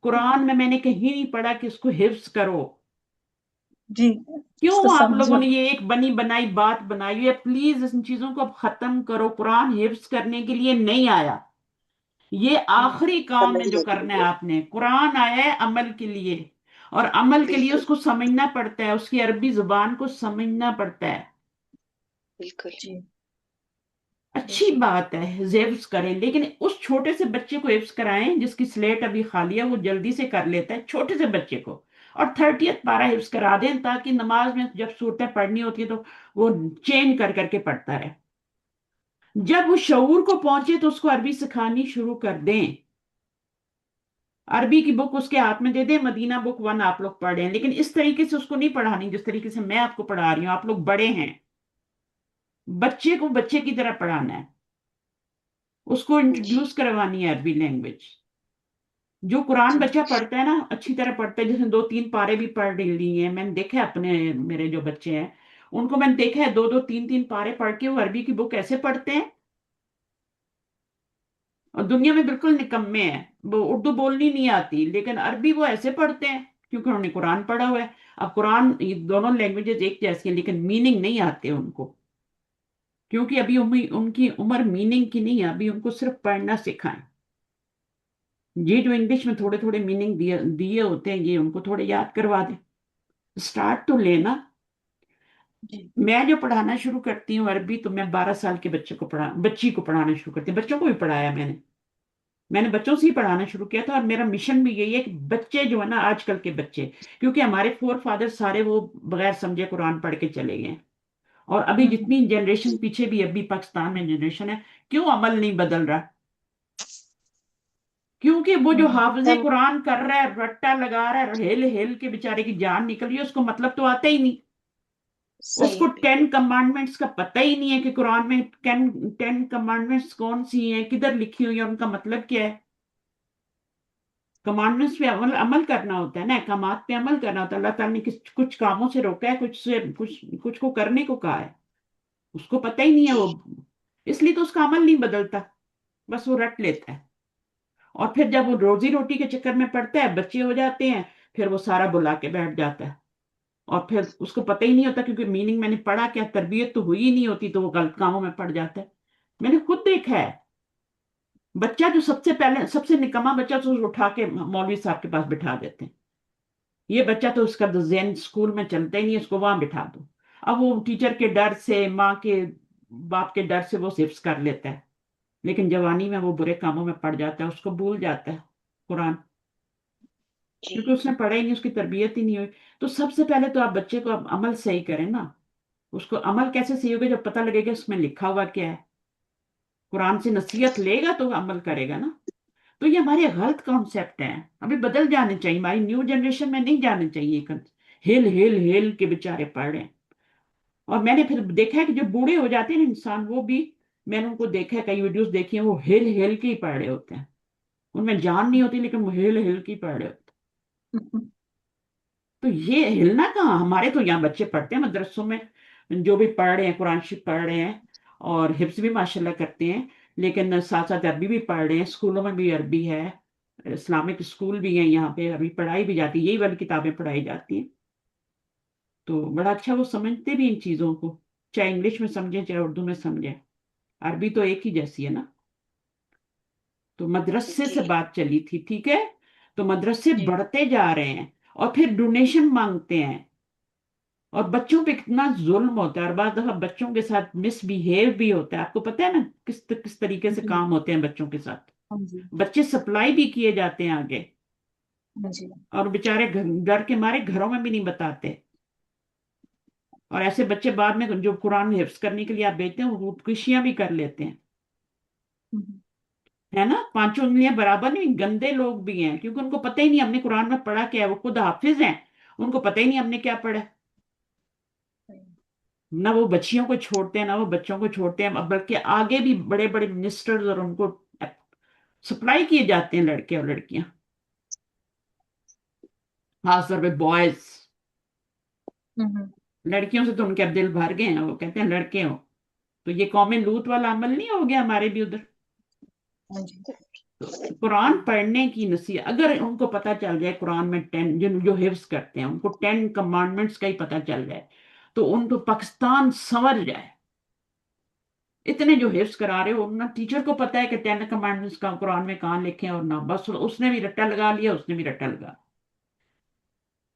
قرآن میں نے کہیں نہیں پڑھا کہ اس کو حفظ کرو. جی اس کیوں کو آپ لوگوں سمجھو. نے یہ ایک بنی بنائی بات بنائی ہے؟ پلیز ان چیزوں کو اب ختم کرو. قرآن حفظ کرنے کے لیے نہیں آیا، یہ آخری کام ہے جو سمجھنے کے کرنا ہے لیے. آپ نے. قرآن آیا ہے عمل کے لیے، اور عمل کے لیے بالکل اس کو سمجھنا پڑتا ہے، اس کی عربی زبان کو سمجھنا پڑتا ہے. بالکل. جی بے اچھی شک. بات ہے حفظ کریں، لیکن اس چھوٹے سے بچے کو حفظ کرائیں جس کی سلیٹ ابھی خالی ہے، وہ جلدی سے کر لیتا ہے، چھوٹے سے بچے کو. اور 30th پارہ حفظ کرا دیں تاکہ نماز میں جب صورتیں پڑھنی ہوتی ہے تو وہ چینج کر کر کے پڑھتا رہے. جب وہ شعور کو پہنچے تو اس کو عربی سکھانی شروع کر دیں. عربی کی بک اس کے ہاتھ میں دے دیں، مدینہ بک 1 آپ لوگ پڑھیں، لیکن اس طریقے سے اس کو نہیں پڑھانی جس طریقے سے میں آپ کو پڑھا رہی ہوں. آپ لوگ بڑے ہیں، بچے کو بچے کی طرح پڑھانا ہے، اس کو جی انٹروڈیوس کروانی ہے عربی لینگویج. جو قرآن جی بچہ پڑھتا ہے نا، اچھی طرح پڑھتا ہے، جس نے 2-3 پارے بھی پڑھ لی ہیں. میں نے دیکھا اپنے، میرے جو بچے ہیں ان کو میں نے دیکھا ہے 2-2 3-3 پارے پڑھ کے وہ عربی کی بک ایسے پڑھتے ہیں. اور دنیا میں بالکل نکمے ہیں، وہ اردو بولنی نہیں آتی لیکن عربی وہ ایسے پڑھتے ہیں کیونکہ انہوں نے قرآن پڑھا ہوا ہے. اب قرآن، یہ دونوں لینگویجز ایک جیسی ہیں لیکن میننگ نہیں آتے ان کو، کیونکہ ابھی ان کی عمر میننگ کی نہیں ہے، ابھی ان کو صرف پڑھنا سکھائیں. یہ جو انگلش میں تھوڑے تھوڑے میننگ دیے ہوتے ہیں، یہ ان کو تھوڑے یاد کروا دیں. سٹارٹ تو لینا. جی میں جو پڑھانا شروع کرتی ہوں عربی، تو میں 12 سال کے بچی کو پڑھانا شروع کرتی ہوں. بچوں کو بھی پڑھایا میں نے بچوں سے ہی پڑھانا شروع کیا تھا. اور میرا مشن بھی یہی ہے کہ بچے جو ہے نا، آج کل کے بچے، کیونکہ ہمارے فور فادر سارے وہ بغیر سمجھے قرآن پڑھ کے چلے گئے ہیں. اور ابھی جتنی جنریشن پیچھے بھی ابھی پاکستان میں جنریشن ہے، کیوں عمل نہیں بدل رہا؟ کیونکہ وہ جو حافظ قرآن کر رہا ہے، رٹا لگا رہا ہے، ہل ہل کے بیچارے کی جان نکل رہی ہے، اس کو مطلب تو آتا ہی نہیں. اس صحیح کو ہے 10 بالکل. کمانڈمنٹس کا پتہ ہی نہیں ہے کہ قرآن میں 10 کمانڈمنٹس کون سی ہیں، کدھر لکھی ہوئی ہیں، ان کا مطلب کیا ہے. کمانڈمنٹس پہ عمل کرنا ہوتا ہے نا، احکامات پہ عمل کرنا ہوتا ہے. اللہ تعالیٰ نے کچھ کاموں سے روکا ہے، کچھ کو کرنے کو کہا ہے. اس کو پتہ ہی نہیں ہے جی وہ، اس لیے تو اس کا عمل نہیں بدلتا، بس وہ رٹ لیتا ہے۔ اور پھر جب وہ روزی روٹی کے چکر میں پڑتا ہے، بچے ہو جاتے ہیں، پھر وہ سارا بلا کے بیٹھ جاتا ہے، اور پھر اس کو پتہ ہی نہیں ہوتا، کیونکہ میننگ میں نے پڑھا کیا، تربیت تو ہوئی ہی نہیں ہوتی، تو وہ غلط کاموں میں پڑ جاتا ہے۔ میں نے خود دیکھا ہے، بچہ جو سب سے پہلے سب سے نکما بچہ تو اس کو اٹھا کے مولوی صاحب کے پاس بٹھا دیتے ہیں، یہ بچہ تو اس کا ذہن اسکول میں چلتا ہی نہیں، اس کو وہاں بٹھا دو۔ اب وہ ٹیچر کے ڈر سے، ماں کے باپ کے ڈر سے وہ حفظ کر لیتا ہے، لیکن جوانی میں وہ برے کاموں میں پڑ جاتا ہے، اس کو بھول جاتا ہے قرآن، جی کیونکہ اس نے پڑھا ہی نہیں، اس کی تربیت ہی نہیں ہوئی۔ تو سب سے پہلے تو آپ بچے کو عمل صحیح کریں نا، اس کو عمل کیسے صحیح ہوگا، جب پتہ لگے گا اس میں لکھا ہوا کیا ہے، قرآن سے نصیحت لے گا تو عمل کرے گا نا۔ تو یہ ہمارے غلط کانسیپٹ ہیں، ابھی بدل جانے چاہیے، ہماری نیو جنریشن میں نہیں جانے چاہیے، ہل ہل ہل کے بےچارے پڑھ رہے ہیں۔ اور میں نے پھر دیکھا ہے کہ جو بوڑھے ہو جاتے ہیں نا انسان، وہ بھی، میں نے ان کو دیکھا ہے، کئی ویڈیوز دیکھی ہیں، وہ ہل ہل کے ہی پڑھ رہے ہوتے ہیں، ان میں جان نہیں ہوتی لیکن وہ ہل ہل کے ہی پڑھ رہے ہوتے ہیں۔ تو یہ ہلنا کہاں، ہمارے تو یہاں بچے پڑھتے ہیں مدرسوں میں، جو بھی پڑھ رہے ہیں قرآن شریف پڑھ رہے ہیں، اور حفظ بھی ماشاءاللہ کرتے ہیں، لیکن ساتھ ساتھ عربی بھی پڑھ رہے ہیں، اسکولوں میں بھی عربی ہے، اسلامک اسکول بھی ہیں یہاں پہ، ابھی پڑھائی بھی جاتی ہے، یہی والی کتابیں پڑھائی جاتی ہیں، تو بڑا اچھا وہ سمجھتے بھی ان چیزوں کو، چاہے انگلش میں سمجھیں چاہے اردو میں سمجھیں، عربی تو ایک ہی جیسی ہے نا۔ تو مدرسے جی سے بات چلی تھی، ٹھیک ہے، تو مدرسے جی بڑھتے جا رہے ہیں، اور پھر ڈونیشن مانگتے ہیں، اور بچوں پہ کتنا ظلم ہوتا ہے، اور بعض دفعہ بچوں کے ساتھ مس بیہیو بھی ہوتا ہے، آپ کو پتہ ہے نا کس طریقے سے جی کام ہوتے ہیں بچوں کے ساتھ، ہاں جی بچے سپلائی بھی کیے جاتے ہیں آگے، ہاں جی اور بیچارے ڈر کے مارے گھروں میں بھی نہیں بتاتے، اور ایسے بچے بعد میں جو قرآن حفظ کرنے کے لیے آپ بھیجتے ہیں، وہ خودکشیاں بھی کر لیتے ہیں، ہم، ہے نا، پانچوں انگلیاں برابر نہیں، گندے لوگ بھی ہیں، کیونکہ ان کو پتہ ہی نہیں ہم نے قرآن میں پڑھا کیا ہے، وہ خود حافظ ہیں، ان کو پتہ ہی نہیں ہم نے کیا پڑھا ہے، نہ وہ بچیوں کو چھوڑتے ہیں، نہ وہ بچوں کو چھوڑتے ہیں، بلکہ آگے بھی بڑے بڑے منسٹرز اور ان کو سپلائی کیے جاتے ہیں لڑکے اور لڑکیاں، خاص طور پہ بوائز، ہم، لڑکیوں سے تو ان کے اب دل بھر گئے ہیں، وہ کہتے ہیں لڑکے ہوں، تو یہ قوم لوط والا عمل نہیں ہو گیا ہمارے بھی ادھر۔ ہاں جی تو قرآن پڑھنے کی نصیحت، اگر ان کو پتہ چل جائے قرآن میں جو حفظ کرتے ہیں ان کو 10 کمانڈمنٹس کا ہی پتہ چل جائے، تو ان کو پاکستان سنور جائے۔ اتنے جو حفظ کرا رہے ہو، نہ ٹیچر کو پتا ہے کہ 10 کمانڈمنٹس کا قرآن میں کہاں لکھے ہیں، اور نہ بس اس نے بھی رٹا لگا لیا، اس نے بھی رٹا لگا،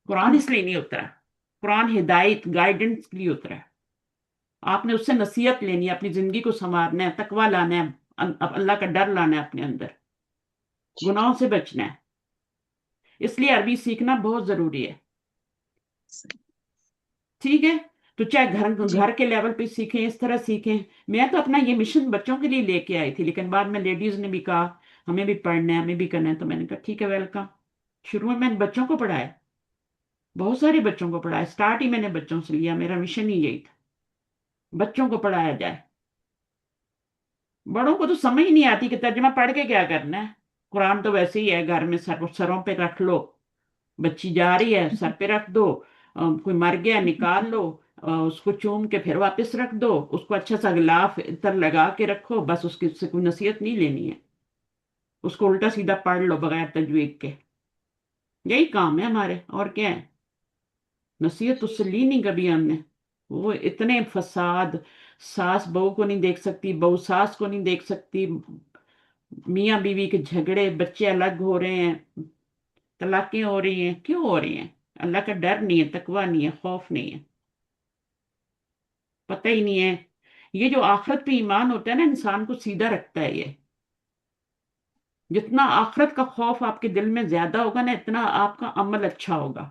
قرآن اس لیے نہیں اترا، قرآن ہدایت گائیڈنس کے لیے اترا ہے، آپ نے اس سے نصیحت لینی ہے، اپنی زندگی کو سنوارنا ہے، تقوی لانا ہے، اللہ کا ڈر لانا ہے اپنے اندر، گناہوں سے بچنا ہے، اس لیے عربی سیکھنا بہت ضروری ہے، ٹھیک ہے، تو چاہے گھر جی گھر کے لیول پہ سیکھیں، اس طرح سیکھیں۔ میں تو اپنا یہ مشن بچوں کے لیے لے کے آئی تھی، لیکن بعد میں لیڈیز نے بھی کہا ہمیں بھی پڑھنا ہے، ہمیں بھی کرنا ہے، تو میں نے کہا ٹھیک ہے، ویلکم۔ شروع میں نے بچوں کو پڑھایا، بہت سارے بچوں کو پڑھایا، سٹارٹ ہی میں نے بچوں سے لیا، میرا مشن ہی یہی تھا بچوں کو پڑھایا جائے۔ بڑوں کو تو سمجھ نہیں آتی کہ ترجمہ پڑھ کے کیا کرنا ہے، قرآن تو ویسے ہی ہے، گھر میں سروں پہ رکھ لو، بچی جا رہی ہے سر پہ رکھ دو، کوئی مر گیا نکال لو، اس کو چوم کے پھر واپس رکھ دو، اس کو اچھا سا غلاف عطر لگا کے رکھو، بس اس کی سے کوئی نصیحت نہیں لینی ہے، اس کو الٹا سیدھا پڑھ لو بغیر تجوید کے، یہی کام ہے ہمارے، اور کیا ہے، نصیحت اس سے لی نہیں کبھی ہم نے۔ وہ اتنے فساد، ساس بہو کو نہیں دیکھ سکتی، بہو ساس کو نہیں دیکھ سکتی، میاں بیوی کے جھگڑے، بچے الگ ہو رہے ہیں، طلاقیں ہو رہی ہیں، کیوں ہو رہی ہیں؟ اللہ کا ڈر نہیں ہے، تقوی نہیں ہے، خوف نہیں ہے، پتہ ہی نہیں ہے۔ یہ جو آخرت پہ ایمان ہوتا ہے نا، انسان کو سیدھا رکھتا ہے، یہ جتنا آخرت کا خوف آپ کے دل میں زیادہ ہوگا نا، اتنا آپ کا عمل اچھا ہوگا،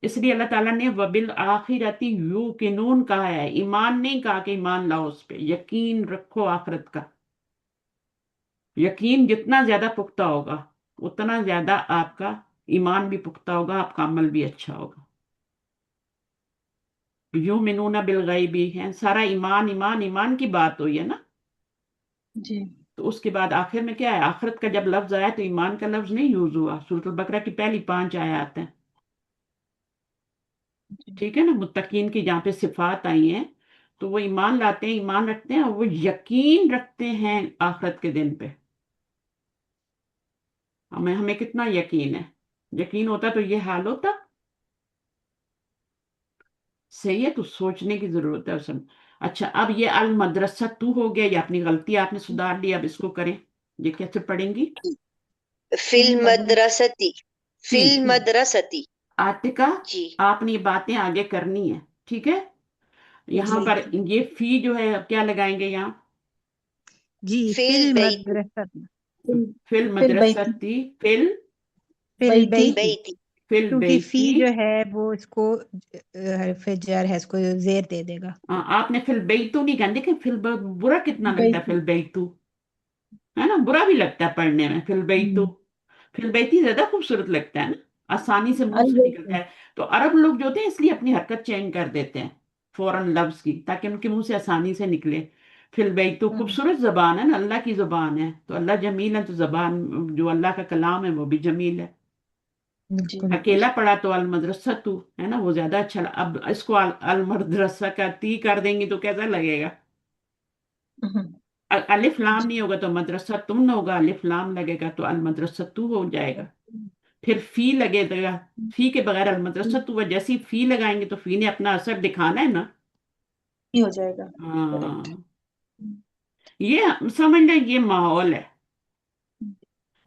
اس لیے اللہ تعالیٰ نے وَبِالْآخِرَةِ یوقنون کہا ہے، ایمان نہیں کہا کہ ایمان لاؤ، اس پہ یقین رکھو آخرت کا، یقین جتنا زیادہ پختہ ہوگا اتنا زیادہ آپ کا ایمان بھی پختہ ہوگا، آپ کا عمل بھی اچھا ہوگا۔ یؤمنون بالغیبی ہے، سارا ایمان ایمان ایمان کی بات ہوئی ہے نا، جی تو اس کے بعد آخر میں کیا ہے، آخرت کا جب لفظ آیا تو ایمان کا لفظ نہیں یوز ہوا، سورۃ البقرہ کی پہلی 5 آیات ہیں، جی ٹھیک ہے نا، متقین کی جہاں پہ صفات آئی ہیں، تو وہ ایمان لاتے ہیں، ایمان رکھتے ہیں، اور وہ یقین رکھتے ہیں آخرت کے دن پہ. ہمیں کتنا یقین ہے؟ یقین ہوتا تو یہ حال ہوتا؟ صحیح ہے، تو سوچنے کی ضرورت ہے اس میں. اچھا، اب یہ المدرسہ تو ہو گیا، یہ اپنی غلطی آپ نے سدھار لی، اب اس کو کریں. یہ کیسے پڑھیں گی؟ فی المدرستی، فی فی المدرستی. عاتقہ، جی آپ نے یہ باتیں آگے کرنی ہے، ٹھیک ہے. یہاں جی پر یہ فی جو ہے اب کیا لگائیں گے یہاں؟ جی فی فل البیت، مدرسہ فی فی البیت، المدرستی، فی فل بیتی، بیتی، بیتی. کیونکہ فی البیتی. جو ہے وہ اس کو حرف جر ہے، اس کو زیر دے دے گا. آپ نے فی البیتو نہیں کہا. دیکھیں فی برا کتنا لگتا ہے فی بیتی. البیتو، ہے نا؟ برا بھی لگتا ہے پڑھنے میں فی البیتو. فی البیتی زیادہ خوبصورت لگتا ہے نا، آسانی سے منہ سے نکلتا البیتی. ہے. تو عرب لوگ جو ہوتے ہیں اس لیے اپنی حرکت چینج کر دیتے ہیں فوراً لفظ کی، تاکہ ان کے منہ سے آسانی سے نکلے. فی البیتو خوبصورت زبان ہے نا، اللہ کی زبان ہے، تو اللہ جمیل ہے، تو زبان جو اللہ کا کلام ہے وہ بھی جمیل ہے. جی بالکل. اکیلا پڑھا تو المدرسہ تو ہے نا، وہ زیادہ اچھا اب اس کو المدرسہ کا تی کر دیں گی تو کیسا لگے گا؟ الف لام جی. نہیں ہوگا تو مدرسہ تم نہ ہوگا، الف لام لگے گا تو المدرسہ تو ہو جائے گا. پھر فی لگے گا، فی کے بغیر المدرسہ تو، جیسے ہی فی لگائیں گے تو فی نے اپنا اثر دکھانا ہے نا. یہ ہو جائے گا. کریکٹ. ہاں، یہ سمجھ لیں یہ ماحول ہے،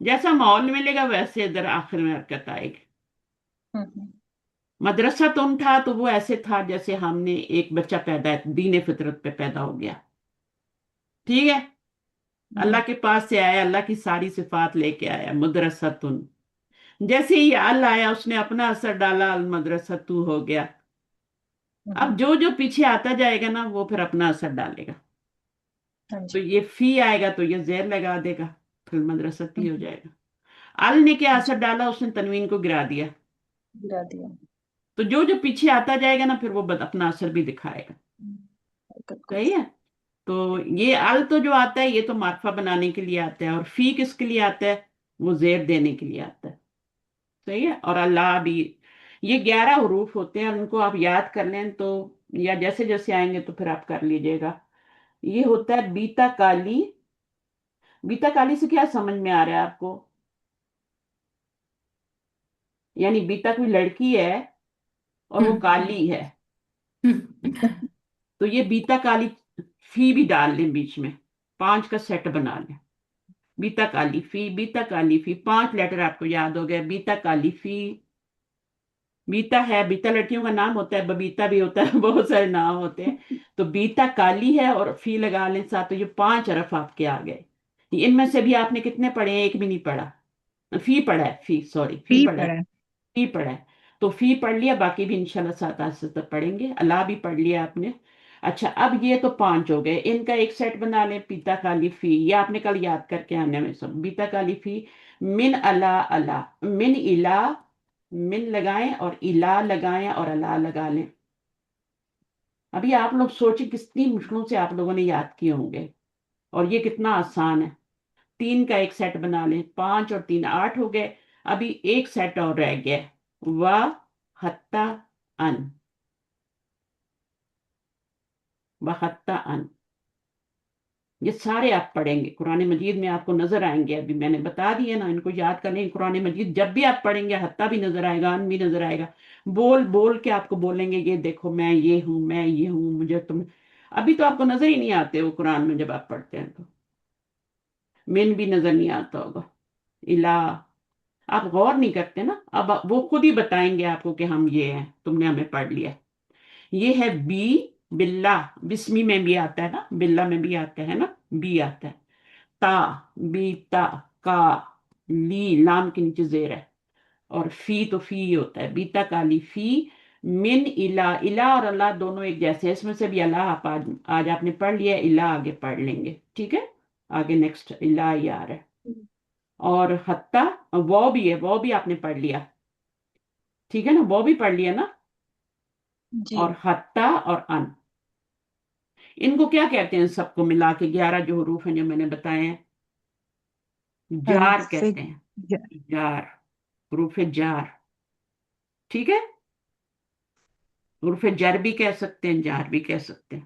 جیسا ماحول ملے گا ویسے ادھر آخر میں حرکت آئے گی. مدرسہ تم تھا تو وہ ایسے تھا جیسے ہم نے ایک بچہ پیدا ہے، دین فطرت پہ پیدا ہو گیا، ٹھیک ہے، اللہ کے پاس سے آیا، اللہ کی ساری صفات لے کے آیا. مدرستن، جیسے ہی اللہ آیا اس نے اپنا اثر ڈالا، المدرسہ تو ہو گیا. اب جو جو پیچھے آتا جائے گا نا وہ پھر اپنا اثر ڈالے گا. ہاں تو جی. یہ فی آئے گا تو یہ زیر لگا دے گا، پھر مدرسہ تی ہو جائے گا. ال نے کیا اثر ڈالا؟ اس نے تنوین کو گرا دیا. گرا دیا. تو جو جو پیچھے آتا جائے گا نا پھر وہ اپنا اثر بھی دکھائے گا. حرکت کو. صحیح ہے. تو یہ ال تو جو آتا ہے یہ تو معرفہ بنانے کے لیے آتا ہے، اور فی کس کے لیے آتا ہے؟ وہ زیر دینے کے لیے آتا ہے. صحیح ہے. اور اللہ بھی، یہ 11 حروف ہوتے ہیں، اور ان کو آپ یاد کر لیں تو، یا جیسے جیسے آئیں گے تو پھر آپ کر لیجئے گا. یہ ہوتا ہے بیتا کالی. بیتا کالی سے کیا سمجھ میں آ رہا ہے آپ کو؟ یعنی بیتا کوئی لڑکی ہے اور وہ کالی ہے، تو یہ بیتا کالی. فی بھی ڈال لیں بیچ میں، 5 کا سیٹ بنا لیں. بیتا کالی فی، بیتا کالی فی، 5 لیٹر آپ کو یاد ہو گیا. بیتا کالی فی. بیتا ہے، بیتا لڑکیوں کا نام ہوتا ہے، ببیتا بھی ہوتا ہے، بہت سارے نام ہوتے ہیں. تو بیتا کالی ہے اور فی لگا لیں ساتھ، تو یہ 5 حرف آپ کے آ گئے. ان میں سے بھی آپ نے کتنے پڑھے ہیں؟ ایک بھی نہیں پڑھا. فی پڑھا ہے، فی سوری، فی فی پڑھا ہے، پڑا. فی پڑھا ہے. تو فی پڑھ لیا، باقی بھی انشاءاللہ ساتھ آج سے پڑھیں گے. اللہ بھی پڑھ لیا آپ نے. اچھا، اب یہ تو 5 ہو گئے، ان کا ایک سیٹ بنا لیں. پیتا کالی فی، یہ آپ نے کل یاد کر کے آنے میں سب. بیتا کالی فی، من الا الا، من الا، من لگائیں اور الا لگائیں اور الا لگا لیں. ابھی آپ لوگ سوچیں کتنی مشکلوں سے آپ لوگوں نے یاد کیے ہوں گے، اور یہ کتنا آسان ہے. 3 کا ایک سیٹ بنا لیں، 5 اور 3 8 ہو گئے. ابھی ایک سیٹ اور رہ گیا، و حتی ان، و حتی ان. یہ سارے آپ پڑھیں گے قرآن مجید میں، آپ کو نظر آئیں گے. ابھی میں نے بتا دیا نا، ان کو یاد کر لیں. قرآن مجید جب بھی آپ پڑھیں گے حتیٰ بھی نظر آئے گا، ان بھی نظر آئے گا. بول بول کے آپ کو بولیں گے، یہ دیکھو میں یہ ہوں، میں یہ ہوں، مجھے تم. ابھی تو آپ کو نظر ہی نہیں آتے وہ قرآن میں، جب آپ پڑھتے ہیں تو من بھی نظر نہیں آتا ہوگا. الہ، آپ غور نہیں کرتے نا. اب وہ خود ہی بتائیں گے آپ کو کہ ہم یہ ہیں، تم نے ہمیں پڑھ لیا. یہ ہے بی، باللہ، بسمی میں بھی آتا ہے نا، باللہ میں بھی آتا ہے نا، بی آتا ہے. تا، بیتا، کا، لی، لام کے نیچے زیر ہے. اور فی تو فی ہی ہوتا ہے. بیتا کالی فی، من الہ. الہ اور اللہ دونوں ایک جیسے ہیں، اس میں سے بھی اللہ آپ آج آپ نے پڑھ لیا ہے، الہ آگے پڑھ لیں گے، ٹھیک ہے. آگے نیکسٹ الہ ہی آ رہا ہے. اور حتیٰ، وہ بھی ہے، وہ بھی آپ نے پڑھ لیا، ٹھیک ہے نا، وہ بھی پڑھ لیا نا. جی. اور حتیٰ اور ان، ان کو کیا کہتے ہیں سب کو ملا کے؟ 11 جو حروف ہیں جو میں نے بتائے ہیں، جار حرف کہتے ہیں. جر. جار، حروف جار، ٹھیک ہے. حروف جر بھی کہہ سکتے ہیں، جار بھی کہہ سکتے ہیں.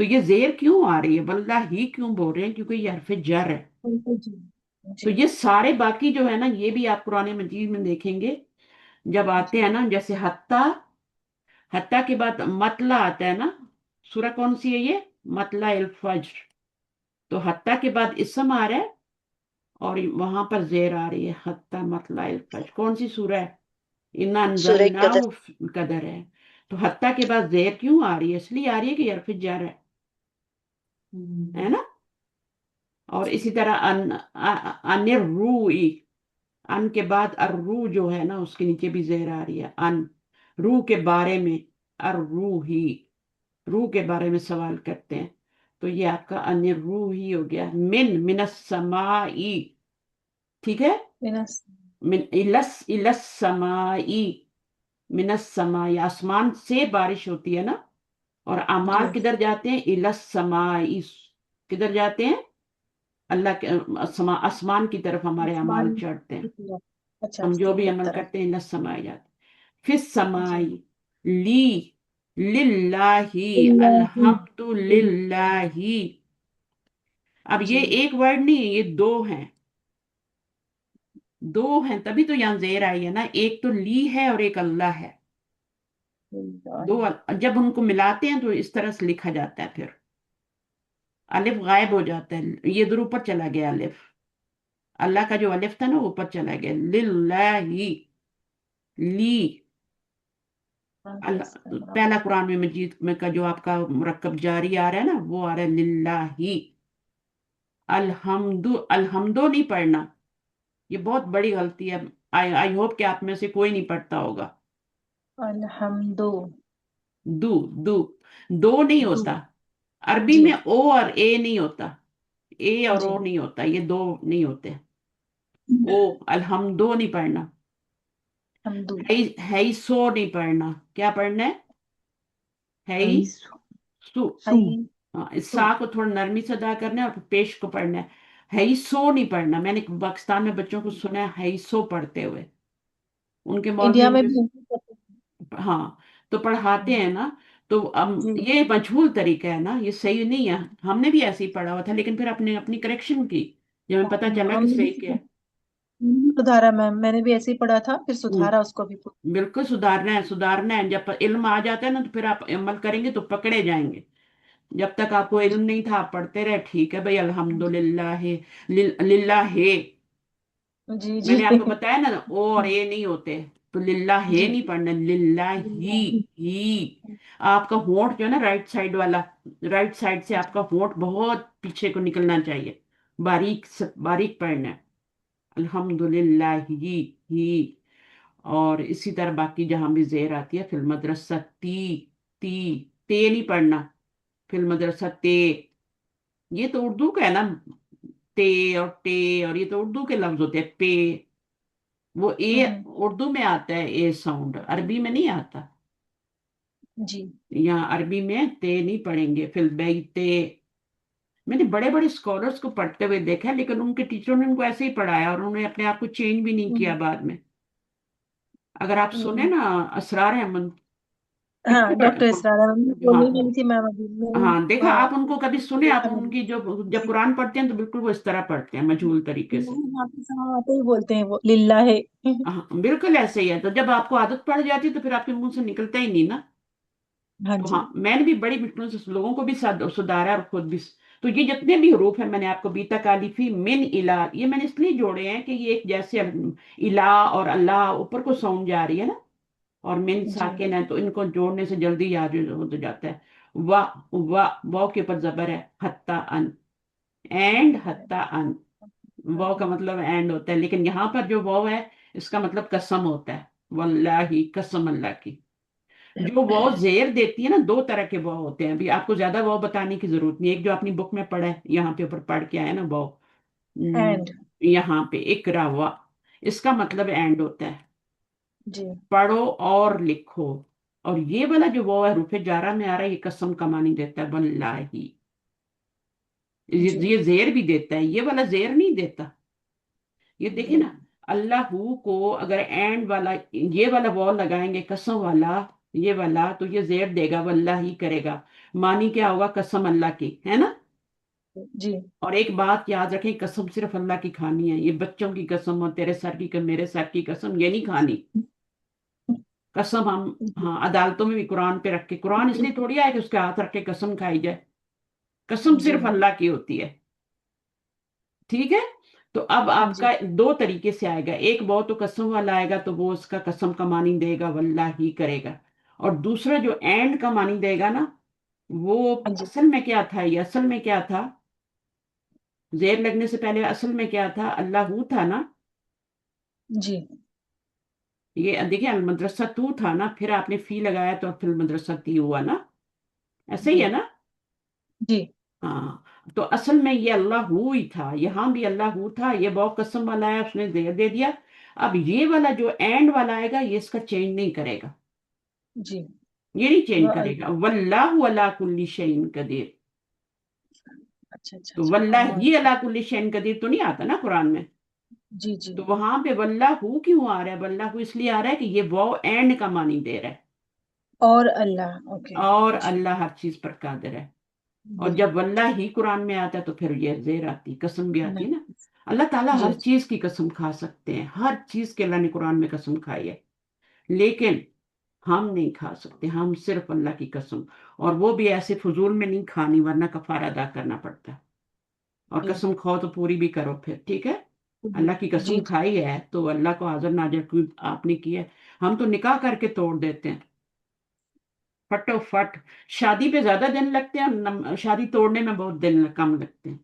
تو یہ زیر کیوں آ رہی ہے، واللہ کیوں بول رہے ہیں، کیونکہ یہ حرف جر ہے. جی تو جی یہ سارے باقی جو ہے نا، یہ بھی آپ قرآن مجید میں دیکھیں گے جب آتے جی ہیں نا، جیسے حتیٰ، حتیٰ کے بعد مطلع آتا ہے نا. سورہ کون سی ہے یہ؟ مطلع الفجر. تو حتیٰ کے بعد اسم آ رہا ہے اور وہاں پر زیر آ رہی ہے، حتیٰ مطلع الفجر. کون سی سورہ ہے؟ اِنَّا سورہ قدر. أَنزَلْنَاهُ قدر ہے. تو حتیٰ کے بعد زیر کیوں آ رہی ہے؟ اس لیے آ رہی ہے کہ یہ حرف جر ہے نا. اور جی اسی طرح ان الروئی، ان کے بعد الرو جو ہے نا اس کے نیچے بھی زیر آ رہی ہے. ان روح کے بارے میں، الروحی، روح کے بارے میں سوال کرتے ہیں. تو یہ آپ کا ان روح ہی ہو گیا. من السمائی، ٹھیک ہے. مینس من السمائی، من السمائی، آسمان سے بارش ہوتی ہے نا. اور جی اعمال کدھر جاتے ہیں؟ السمائی، کدھر جاتے ہیں؟ اللہ کے آسمان کی طرف ہمارے اعمال آسمان چڑھتے ہیں. کی طرف. اچھا ہم اس جو کی بھی عمل طرف. کرتے ہیں السمائی جاتے ہیں. پھر جی سمائی، لی، للہ، اللہ الحمد للہ. اب یہ جی ایک ورڈ نہیں ہے، یہ دو ہیں. دو ہیں تبھی تو یہاں زیر آئی ہے نا. ایک تو لی ہے اور ایک اللہ ہے. دو جب ان کو ملاتے ہیں تو اس طرح سے لکھا جاتا ہے. پھر الف غائب ہو جاتا ہے، یہ ادھر اوپر چلا گیا الف. اللہ کا جو الف تھا نا وہ اوپر چلا گیا. للہ، لی. اللہ پہلا قرآن میں مجید میں کا جو آپ کا مرکب جاری آ رہا ہے نا وہ آ رہا ہے للہ. الحمد، الحمدو نہیں پڑھنا، یہ بہت بڑی غلطی ہے. آئی ہوپ کہ آپ میں سے کوئی نہیں پڑھتا ہوگا. الحمد دو، دو، دو نہیں دو. ہوتا. عربی جی میں او اور اے نہیں ہوتا، اے اور جی او نہیں ہوتا، یہ دو نہیں ہوتے. او، الحمدو نہیں پڑھنا. حمدو. ہے سو نہیں پڑھنا. کیا پڑھنا ہے؟ حیث سو. ہاں، اس سو. سا کو تھوڑا نرمی سے ادا کرنا ہے اور پھر پیش کو پڑھنا ہے. ہے سو نہیں پڑھنا. میں نے پاکستان میں بچوں کو سنا ہے سو پڑھتے ہوئے، ان کے مولوی انڈیا ان میں کے. بھی ایسے کرتے ہاں، تو پڑھاتے ہیں نا. تو ہیں. جی یہ مجہول طریقہ ہے نا، یہ صحیح نہیں ہے. ہم نے بھی ایسے ہی پڑھا ہوا تھا لیکن پھر اپنی کریکشن کی جب ہمیں پتا چلا ہم کہ نے بھی صحیح کیا ہے. سدھارا میم، میں نے بھی ایسے ہی پڑھا تھا پھر ہوں، سدھارا اس کو بھی. بالکل سدھارنا ہے، سدھارنا ہے. جب علم آ جاتا ہے نا تو پھر آپ عمل کریں گے تو پکڑے جائیں گے. جب تک آپ کو علم نہیں تھا آپ پڑھتے رہے، ٹھیک ہے بھائی، الحمد للہ، للہ ہے. جی میں جی نے آپ کو بتایا نا او اور اے نہیں ہوتے. تو للہ ہے جی نہیں پڑھنا، للہ ہی. آپ کا ہونٹ جو ہے نا رائٹ سائڈ والا، رائٹ سائڈ سے آپ کا ہونٹ بہت پیچھے کو نکلنا چاہیے، باریک باریک پڑھنا ہے. الحمد للہ ہی. اور اسی طرح باقی جہاں بھی زیر آتی ہے، فی المدرسہ تی، تی، تے نہیں پڑھنا. فی المدرسہ تے، یہ تو اردو کا ہے نا. تے اور ٹے، اور یہ تو اردو کے لفظ ہوتے ہیں. پے، وہ اے اردو میں آتا ہے، اے ساؤنڈ عربی میں نہیں آتا. جی یہاں عربی میں تے نہیں پڑھیں گے. فی البیت، میں نے بڑے بڑے اسکالرس کو پڑھتے ہوئے دیکھا لیکن ان کے ٹیچروں نے ان کو ایسے ہی پڑھایا اور انہوں نے اپنے آپ کو چینج بھی نہیں کیا بعد میں. اگر آپ سنیں نا اسرار احمد، ہاں کتنے ڈاکٹر بڑے. اسرار احمد میں ہاں، بولنے والی تھی میم ابھی میں نے. ہاں، دیکھا ہاں آپ ان کو کبھی سنے؟ آپ دیکھا میں ان نے. کی جب جی قرآن پڑھتے ہیں تو بالکل وہ اس طرح پڑھتے ہیں مجہول طریقے سے. حافظ صاحب آتے ہی بولتے ہیں وہ للہ ہے. ہاں، بالکل ایسے ہی ہے. تو جب آپ کو عادت پڑ جاتی ہے تو پھر آپ کے منہ سے نکلتا ہی نہیں نا. ہاں تو جی ہاں، میں نے بھی بڑی مشکلوں سے لوگوں کو بھی سدھارا اور خود بھی. تو یہ جتنے بھی حروف ہیں میں نے آپ کو بی تک الفی من الہ، یہ میں نے اس لیے جوڑے ہیں کہ یہ ایک جیسے الہ اور اللہ اوپر کو ساؤنڈ جا رہی ہے نا، اور من جی ساکن ہے تو ان کو جوڑنے سے جلدی یاد ہو جاتا ہے. وا، واو کے اوپر زبر ہے، حتی ان، اینڈ حتی ان. واو کا مطلب اینڈ ہوتا ہے لیکن یہاں پر جو واو ہے اس کا مطلب قسم ہوتا ہے. واللہ، قسم اللہ کی. جو واو زیر دیتی ہے نا، دو طرح کے واو ہوتے ہیں. ابھی آپ کو زیادہ واو بتانے کی ضرورت نہیں. ایک جو اپنی بک میں پڑھا ہے، یہاں پہ اوپر پڑھ کے آیا نا واو، اینڈ. یہاں پہ اقرا وا، اس کا مطلب اینڈ ہوتا ہے، جی پڑھو اور لکھو. اور یہ والا جو واو ہے حروف جارہ میں آ رہا ہے، یہ قسم کا معنی دیتا ہے. واللہ، جی یہ زیر بھی دیتا ہے، یہ والا زیر نہیں دیتا. یہ دیکھیں نا، اللہ کو اگر اینڈ والا یہ والا واو لگائیں گے قسم والا یہ والا تو یہ زیر دے گا، واللہ ہی کرے گا، مانی کیا ہوگا؟ قسم اللہ کی، ہے نا؟ جی اور ایک بات یاد رکھیں، قسم صرف اللہ کی کھانی ہے، یہ بچوں کی قسم اور تیرے سر کی میرے سر کی قسم یہ نہیں کھانی قسم ہم، ہاں عدالتوں میں بھی قرآن پہ رکھ کے، قرآن اس لیے تھوڑی آئے کہ اس کے ہاتھ رکھ کے قسم کھائی جائے، قسم جی صرف اللہ کی ہوتی ہے، ٹھیک ہے؟ تو اب آپ جی کا دو طریقے سے آئے گا، ایک وہ تو قسم والا آئے گا تو وہ اس کا قسم کا معنی دے گا واللہ ہی کرے گا، اور دوسرا جو اینڈ کا معنی دے گا نا، وہ ہاں جی اصل میں کیا تھا؟ یہ اصل میں کیا تھا؟ زیر لگنے سے پہلے اصل میں کیا تھا؟ اللہ ہو تھا نا، جی یہ دیکھیں المدرسہ تو تھا نا، پھر آپ نے فی لگایا تو پھر المدرسہ تی ہوا نا، ایسے ہی جی ہے نا؟ جی ہاں، تو اصل میں یہ اللہ ہو ہی تھا، یہاں بھی اللہ ہو تھا، یہ بہت قسم والا ہے، اس نے زیر دے دیا، اب یہ والا جو اینڈ والا آئے گا یہ اس کا چینج نہیں کرے گا، جی یہ نہیں چینج وہ کرے گا، واللہ علی کل شیء قدیر، اچھا اچھا تو اچھا واللہ ہاں ہی علی کل شیء قدیر تو نہیں آتا نا قرآن میں، جی جی تو وہاں پہ واللہ ہو کیوں آ رہا ہے؟ واللہ ہو اس لیے آ رہا ہے کہ یہ واو اینڈ کا معنی دے رہا ہے، اور اللہ اوکے اور جی اللہ ہر چیز پر قادر ہے، اور جی جب واللہ ہی قرآن میں آتا ہے تو پھر یہ زیر آتی، قسم بھی آتی ہے نا، نہیں اللہ تعالیٰ جی ہر چیز کی قسم کھا سکتے ہیں، ہر چیز کے اللہ نے قرآن میں قسم کھائی ہے، لیکن ہم نہیں کھا سکتے، ہم صرف اللہ کی قسم، اور وہ بھی ایسے فضول میں نہیں کھانی ورنہ کفارہ ادا کرنا پڑتا ہے، اور جی قسم کھاؤ تو پوری بھی کرو پھر، ٹھیک ہے؟ جی اللہ کی جی قسم کھائی ہے تو اللہ کو حاضر ناظر کوئی آپ نے کیا ہے، ہم تو نکاح کر کے توڑ دیتے ہیں فٹو فٹ، شادی پہ زیادہ دن لگتے ہیں، شادی توڑنے میں بہت دن کم لگتے ہیں،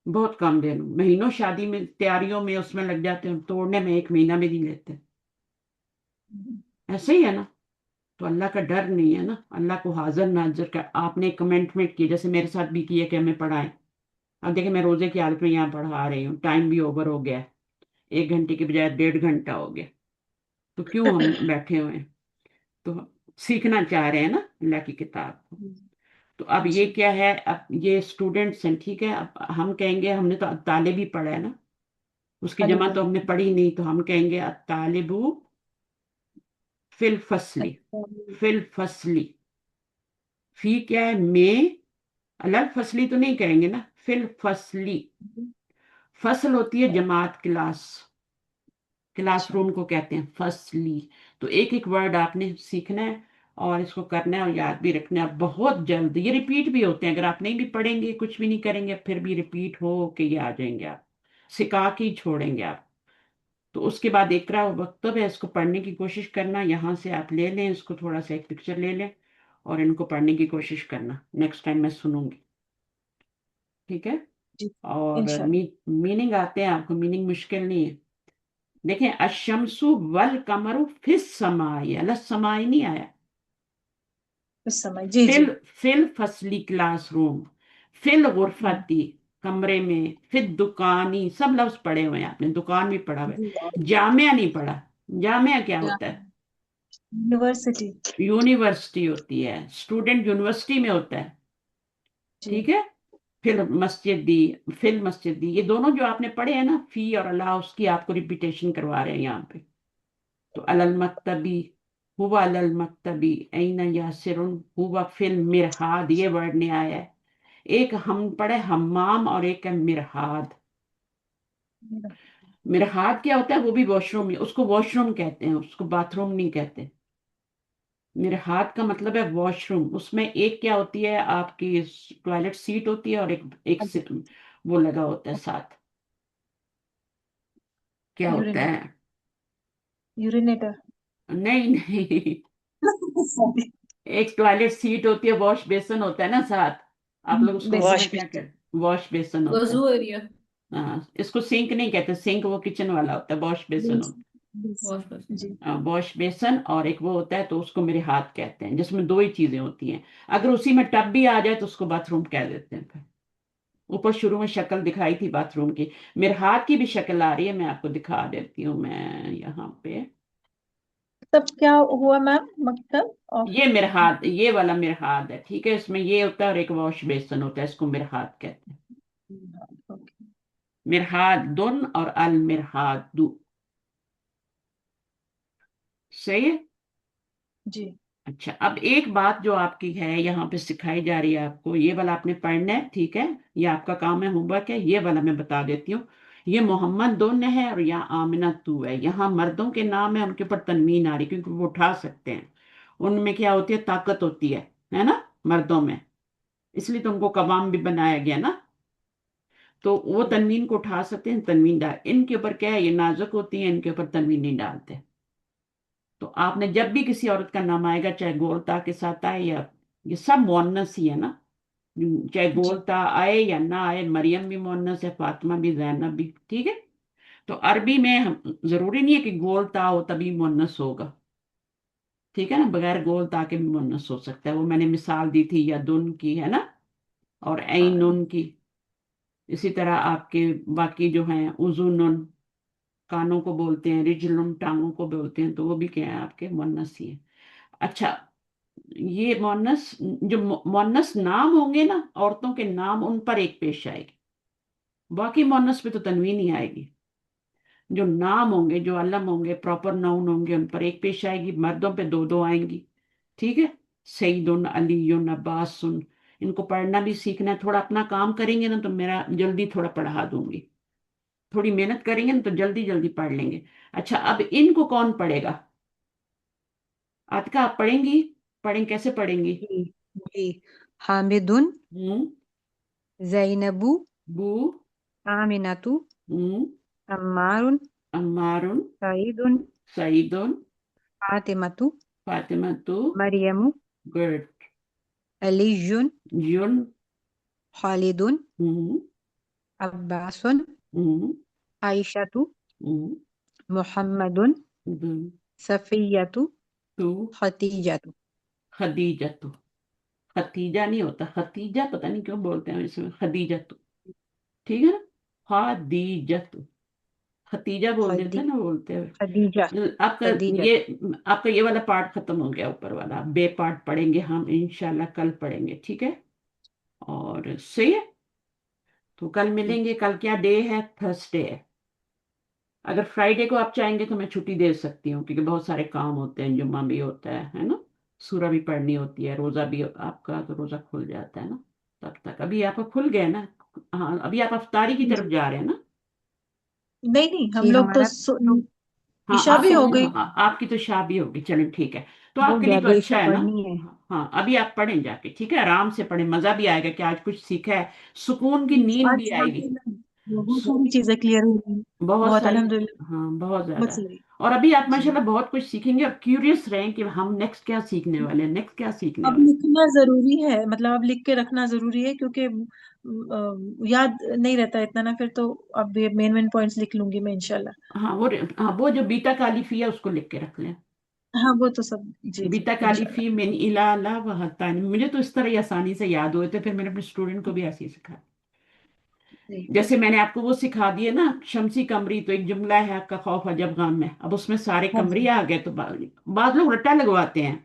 بہت کم دن، مہینوں شادی میں تیاریوں میں اس میں لگ جاتے ہیں، توڑنے میں ایک مہینہ بھی نہیں لیتے، ایسے ہی ہے نا؟ تو اللہ کا ڈر نہیں ہے نا، اللہ کو حاضر ناظر کا، آپ نے کمنٹمنٹ کی جیسے میرے ساتھ بھی کیا کہ ہمیں پڑھائیں، اب دیکھیں میں روزے کی حالت میں یہاں پڑھا رہی ہوں، ٹائم بھی اوور ہو گیا ہے، 1 گھنٹے کی بجائے 1.5 گھنٹہ ہو گیا، تو کیوں ہم بیٹھے ہوئے ہیں؟ تو سیکھنا چاہ رہے ہیں نا اللہ کی کتاب کو، تو اب جی یہ کیا ہے؟ اب یہ اسٹوڈنٹس ہیں، ٹھیک ہے، اب ہم کہیں گے ہم نے تو طالب ہی پڑھا ہے نا، اس کی جمع طالب تو ہم نے پڑھی نہیں، تو ہم کہیں گے الطالب فی الفصل، فی الفصل، فی کیا ہے؟ میں، الگ فصلی تو نہیں کہیں گے نا، فی الفصلی، فصل ہوتی ہے جماعت، کلاس، کلاس اچھا روم کو کہتے ہیں فصلی، تو ایک ایک ورڈ آپ نے سیکھنا ہے اور اس کو کرنا ہے اور یاد بھی رکھنا ہے، بہت جلد یہ ریپیٹ بھی ہوتے ہیں، اگر آپ نہیں بھی پڑھیں گے کچھ بھی نہیں کریں گے پھر بھی ریپیٹ ہو کے یہ آ جائیں گے، آپ سکھا کے ہی چھوڑیں گے آپ، تو اس کے بعد اقرا و مکتب ہے، اس کو پڑھنے کی کوشش کرنا، یہاں سے آپ لے لیں اس کو، تھوڑا سا ایک پکچر لے لیں اور ان کو پڑھنے کی کوشش کرنا، نیکسٹ ٹائم میں سنوں گی، ٹھیک ہے؟ جی اور انشاءاللہ میننگ آتے ہیں آپ کو، میننگ مشکل نہیں ہے، دیکھیں الشمس والقمر فی السماء، السماء نہیں آیا، اس سمے جی فی جی فی الفصلی کلاس روم، فی الغرفتی کمرے میں، فی الدکانی، سب لفظ پڑھے ہوئے ہیں آپ نے، دکان بھی پڑھا ہوا جی ہے، جامعہ نہیں پڑھا، جامعہ کیا ہوتا ہے؟ یونیورسٹی یونیورسٹی ہوتی ہے، اسٹوڈنٹ یونیورسٹی میں ہوتا ہے، جی ٹھیک ہے؟ پھر مسجد دی، فی المسجد دی، یہ دونوں جو آپ نے پڑھے ہیں نا، فی اور اللہ، اس کی آپ کو ریپیٹیشن کروا رہے ہیں یہاں پہ، تو المکتبی، ہوا المکتبی این یاسر، ہوا فی المرحاد، یہ ورڈ نہیں آیا ہے، ایک ہم پڑھے حمام اور ایک ہے مرحاد، مرحاد کیا ہوتا ہے؟ وہ بھی واش روم، اس کو واش روم کہتے ہیں، اس کو باتھ روم نہیں کہتے، مرحاد کا مطلب ہے واش روم، اس میں ایک کیا ہوتی ہے آپ کی ٹوائلٹ سیٹ ہوتی ہے اور ایک وہ لگا ہوتا ہے ساتھ، کیا ہوتا یورینیٹر ہے؟ یورینیٹر نہیں نہیں، ایک ٹوائلٹ سیٹ ہوتی ہے، واش بیسن ہوتا ہے نا ساتھ، آپ لوگ اس کو اردو میں بیسن واش کیا بیسن کہتے؟ واش بیسن ہوتا ہے، وضو ایریا، ہاں، اس کو سینک نہیں کہتے، سینک وہ کچن والا ہوتا ہے، واش بیسن ہوتا واش بیسن، جی ہے، واش بیسن، اور ایک وہ ہوتا ہے تو اس کو میرے ہاتھ کہتے ہیں، جس میں دو ہی چیزیں ہوتی ہیں، اگر اسی میں ٹب بھی آ جائے تو اس کو باتھ روم کہہ دیتے ہیں، پھر اوپر شروع میں شکل دکھائی تھی باتھ روم کی، میرے ہاتھ کی بھی شکل آ رہی ہے، میں آپ کو دکھا دیتی ہوں، میں یہاں پہ، تب کیا ہوا میم مکتب آف یہ مرحاد، یہ والا مرحاد ہے، ٹھیک ہے، اس میں یہ ہوتا ہے اور ایک واش بیسن ہوتا ہے، اس کو مرحاد کہتے ہیں، اوکے مرحاد دن اور المرحاد دو، صحیح ہے. جی اچھا اب ایک بات جو آپ کی ہے یہاں پہ سکھائی جا رہی ہے آپ کو، یہ والا آپ نے پڑھنا ہے، ٹھیک ہے، یہ آپ کا کام ہے، ہوم ورک ہے. یہ والا میں بتا دیتی ہوں. یہ محمد دون ہے اور یہاں آمنہ تو ہے. یہاں مردوں کے نام ہے، ان کے اوپر تنوین آ رہی کیونکہ وہ اٹھا سکتے ہیں. ان میں کیا ہوتی ہے، طاقت ہوتی ہے نا مردوں میں، اس لیے تو ان کو قوام بھی بنایا گیا نا. تو وہ تنوین کو اٹھا سکتے ہیں، تنوین ڈال. ان کے اوپر کیا ہے، یہ نازک ہوتی ہیں، ان کے اوپر تنوین نہیں ڈالتے. تو آپ نے جب بھی کسی عورت کا نام آئے گا، چاہے گولتا کے ساتھ آئے یا، یہ سب مؤنث ہی ہے نا، چاہے جی گولتا آئے یا نہ آئے، مریم بھی مؤنث ہے، فاطمہ بھی، زینب بھی، ٹھیک ہے. تو عربی میں ضروری نہیں ہے کہ گولتا ہو تبھی مؤنث ہوگا، ٹھیک ہے نا، بغیر گولتا کے بھی مؤنث ہو سکتا ہے. وہ میں نے مثال دی تھی یدن کی، ہے نا، اور ہاں عینن کی. اسی طرح آپ کے باقی جو ہیں اذنن، کانوں کو بولتے ہیں، رجلن ٹانگوں کو بولتے ہیں، تو وہ بھی کیا ہے آپ کے مؤنث ہی ہیں. اچھا یہ مؤنث، جو مؤنث نام ہوں گے نا عورتوں کے نام، ان پر ایک پیش آئے گی. باقی مؤنث پہ تو تنوین ہی آئے گی. جو نام ہوں گے، جو علم ہوں گے، پراپر ناؤن ہوں گے، ان پر ایک پیش آئے گی. مردوں پہ دو دو آئیں گی، ٹھیک ہے. سیدن، علی، عباس. ان کو پڑھنا بھی سیکھنا ہے. تھوڑا اپنا کام کریں گے نا تو میرا جلدی تھوڑا پڑھا دوں گی. تھوڑی محنت کریں گے نا تو جلدی جلدی پڑھ لیں گے. اچھا اب ان کو کون پڑھے گا؟ عاتکہ آپ پڑھیں گی؟ پڑھیں، کیسے پڑھیں گی؟ جی جی حامد، ہوں. زینب، بو. آمنة، ہوں. عمار، عمار. سعید، سعید. فاطمة، فاطمہ تو. مریم، گڈ. علی، یون. خالد، ہوں. عباس، ہوں. عائشة، ہوں. محمد، ہوں. صفیہ، تو. خدیجہ. خدیجہ تو. ختیجہ نہیں ہوتا، ختیجہ پتہ نہیں کیوں بولتے ہیں اس میں، خدیجہ تو، ٹھیک ہے نا. خدیجہ تو. ختیجہ بول دیتے ہیں نا بولتے خدیجہ ہیں. آپ کا خدیجہ. یہ، آپ کا یہ والا پارٹ ختم ہو گیا، اوپر والا بے پارٹ پڑھیں گے ہم انشاءاللہ، کل پڑھیں گے، ٹھیک ہے. اور صحیح ہے. تو کل ملیں گے. کل کیا ڈے ہے؟ تھرسڈے ہے. اگر فرائیڈے کو آپ چاہیں گے تو میں چھٹی دے سکتی ہوں کیونکہ بہت سارے کام ہوتے ہیں، جمعہ بھی ہوتا ہے نا، سورہ بھی پڑھنی ہوتی ہے، روزہ بھی آپ کا، تو روزہ کھل جاتا ہے نا تب تک. ابھی آپ کا کھل گیا نا؟ ہاں ابھی آپ افطاری کی طرف جا رہے ہیں نا. نہیں نہیں، ہم جی لوگ تو ہمارا تو ہاں عشاء آپ بھی تو، ہو گئی. ہاں آپ کی تو شادی ہوگی، چلیں ٹھیک ہے. تو ہو آپ کے گیا، لیے تو 2 عشاء اچھا ہے نا. پڑھنی ہے. ہاں ابھی آپ پڑھیں جا کے، ٹھیک ہے، آرام سے پڑھیں، مزہ بھی آئے گا کہ آج کچھ سیکھا ہے، سکون کی نیند آج بھی آئے گی. الحمدللہ بہت ساری چیزیں کلیئر ہوئی ہیں. بہت بہت ساری. الحمدللہ. ہاں بہت بہت زیادہ. ساری. اور ابھی آپ جی ماشاءاللہ بہت کچھ سیکھیں گے، اور کیوریس رہیں کہ ہم نیکسٹ کیا سیکھنے والے ہیں، نیکسٹ کیا سیکھنے اب والے لکھنا ضروری ہے، مطلب اب لکھ کے رکھنا ضروری ہے کیونکہ یاد نہیں رہتا اتنا نا، پھر تو اب یہ مین مین پوائنٹس لکھ لوں گی میں انشاءاللہ. ہیں. ہاں وہ، ہاں وہ جو بیٹا کالیفی ہے اس کو لکھ کے رکھ لیں. ہاں وہ تو سب. جی جی بیٹا انشاءاللہ. کالیفی من الا لا و حتانی، مجھے تو اس طرح ہی آسانی سے یاد ہوئے تھے، پھر میں نے اپنے اسٹوڈنٹ کو بھی ایسے ہی سکھایا. جی جیسے میں نے آپ کو وہ سکھا دیے نا، شمسی قمری تو ایک جملہ ہے، حق کا خوف عجب غم میں، اب اس میں سارے ہاں جی. قمری آ گئے. تو بعض لوگ رٹا لگواتے ہیں،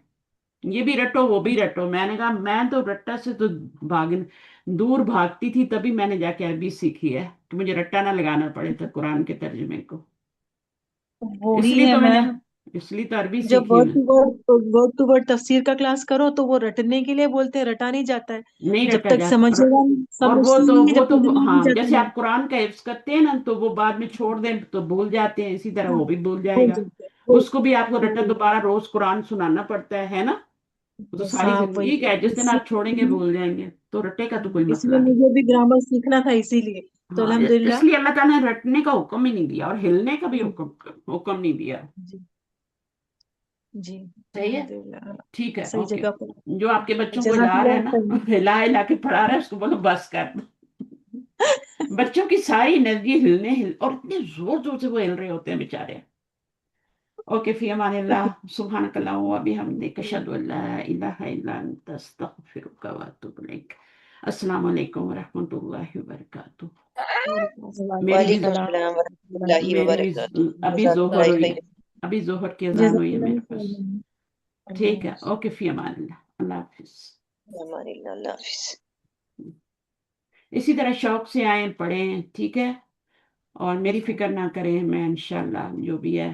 یہ بھی رٹو وہ بھی رٹو. میں نے کہا میں تو رٹا سے تو بھاگ دور بھاگتی تھی، تبھی میں نے جا کے عربی سیکھی ہے کہ مجھے رٹا نہ لگانا پڑے تھا قرآن کے ترجمے کو. اس وہی لیے ہے تو میں نے، میم. اس لیے تو عربی جب سیکھی میں. ورڈ ٹو ورڈ تفسیر کا کلاس کرو تو وہ رٹنے کے لیے بولتے ہیں، رٹا نہیں جاتا ہے نہیں جب رٹا تک جاتا. سمجھے گا نہیں، اور سمجھتے نہیں ہے وہ جب تو تک دماغ میں ہاں جاتا جیسے نہیں. آپ قرآن کا حفظ کرتے ہیں نا تو وہ بعد میں چھوڑ دیں تو بھول جاتے ہیں، اسی طرح ہاں وہ بھی بھول جائے بھول گا. جاتے ہیں. وہ اس کو بھی آپ کو رٹا وہ- دوبارہ روز قرآن سنانا پڑتا ہے نا. وہ تو بس ساری ہاں وہی. زندگی کا ہے، جس دن اس آپ چھوڑیں گے بھول جائیں گے. تو رٹے کا تو کوئی اس مسئلہ لیے نہیں. مجھے بھی گرامر سیکھنا تھا اسی لیے. تو ہاں الحمدللہ. اس لیے اللہ تعالیٰ نے رٹنے کا حکم ہی نہیں دیا، اور ہلنے کا بھی جی حکم نہیں دیا. جی جی صحیح ہے. الحمدللہ. ٹھیک ہے، صحیح اوکے. جگہ پر. جو آپ کے بچوں کو جزاک ہلا رہے ہیں اللہ نا، خیر. ہلا ہلا کے پڑھا رہے ہیں، اس کو بولو بس کر. بچوں کی ساری انرجی اور اتنے زور زور سے وہ ہل رہے ہوتے ہیں بےچارے. اوکے فی امان اللہ، سبحانک اللہم و بحمدک، اشہد ان لا الہ الا انت، استغفرک و اتوب الیک. السلام علیکم ورحمۃ اللہ وبرکاتہ. وعلیکم السلام. میری بھی وعلیکم السلام ورحمۃ اللہ میری بھی وبرکاتہ. ابھی جزاک ظہر اللہ ہوئی ہے، خیر. ابھی ظہر کی اذان جزاک ہوئی ہے میرے اللہ پاس. خیر. ٹھیک ہے، اللہ اوکے فی امان اللہ. اللہ حافظ. ہمارے اللہ حافظ. اسی طرح شوق سے آئیں، پڑھیں، ٹھیک ہے، اور میری حافظ. فکر نہ کریں. میں انشاءاللہ جو بھی ہے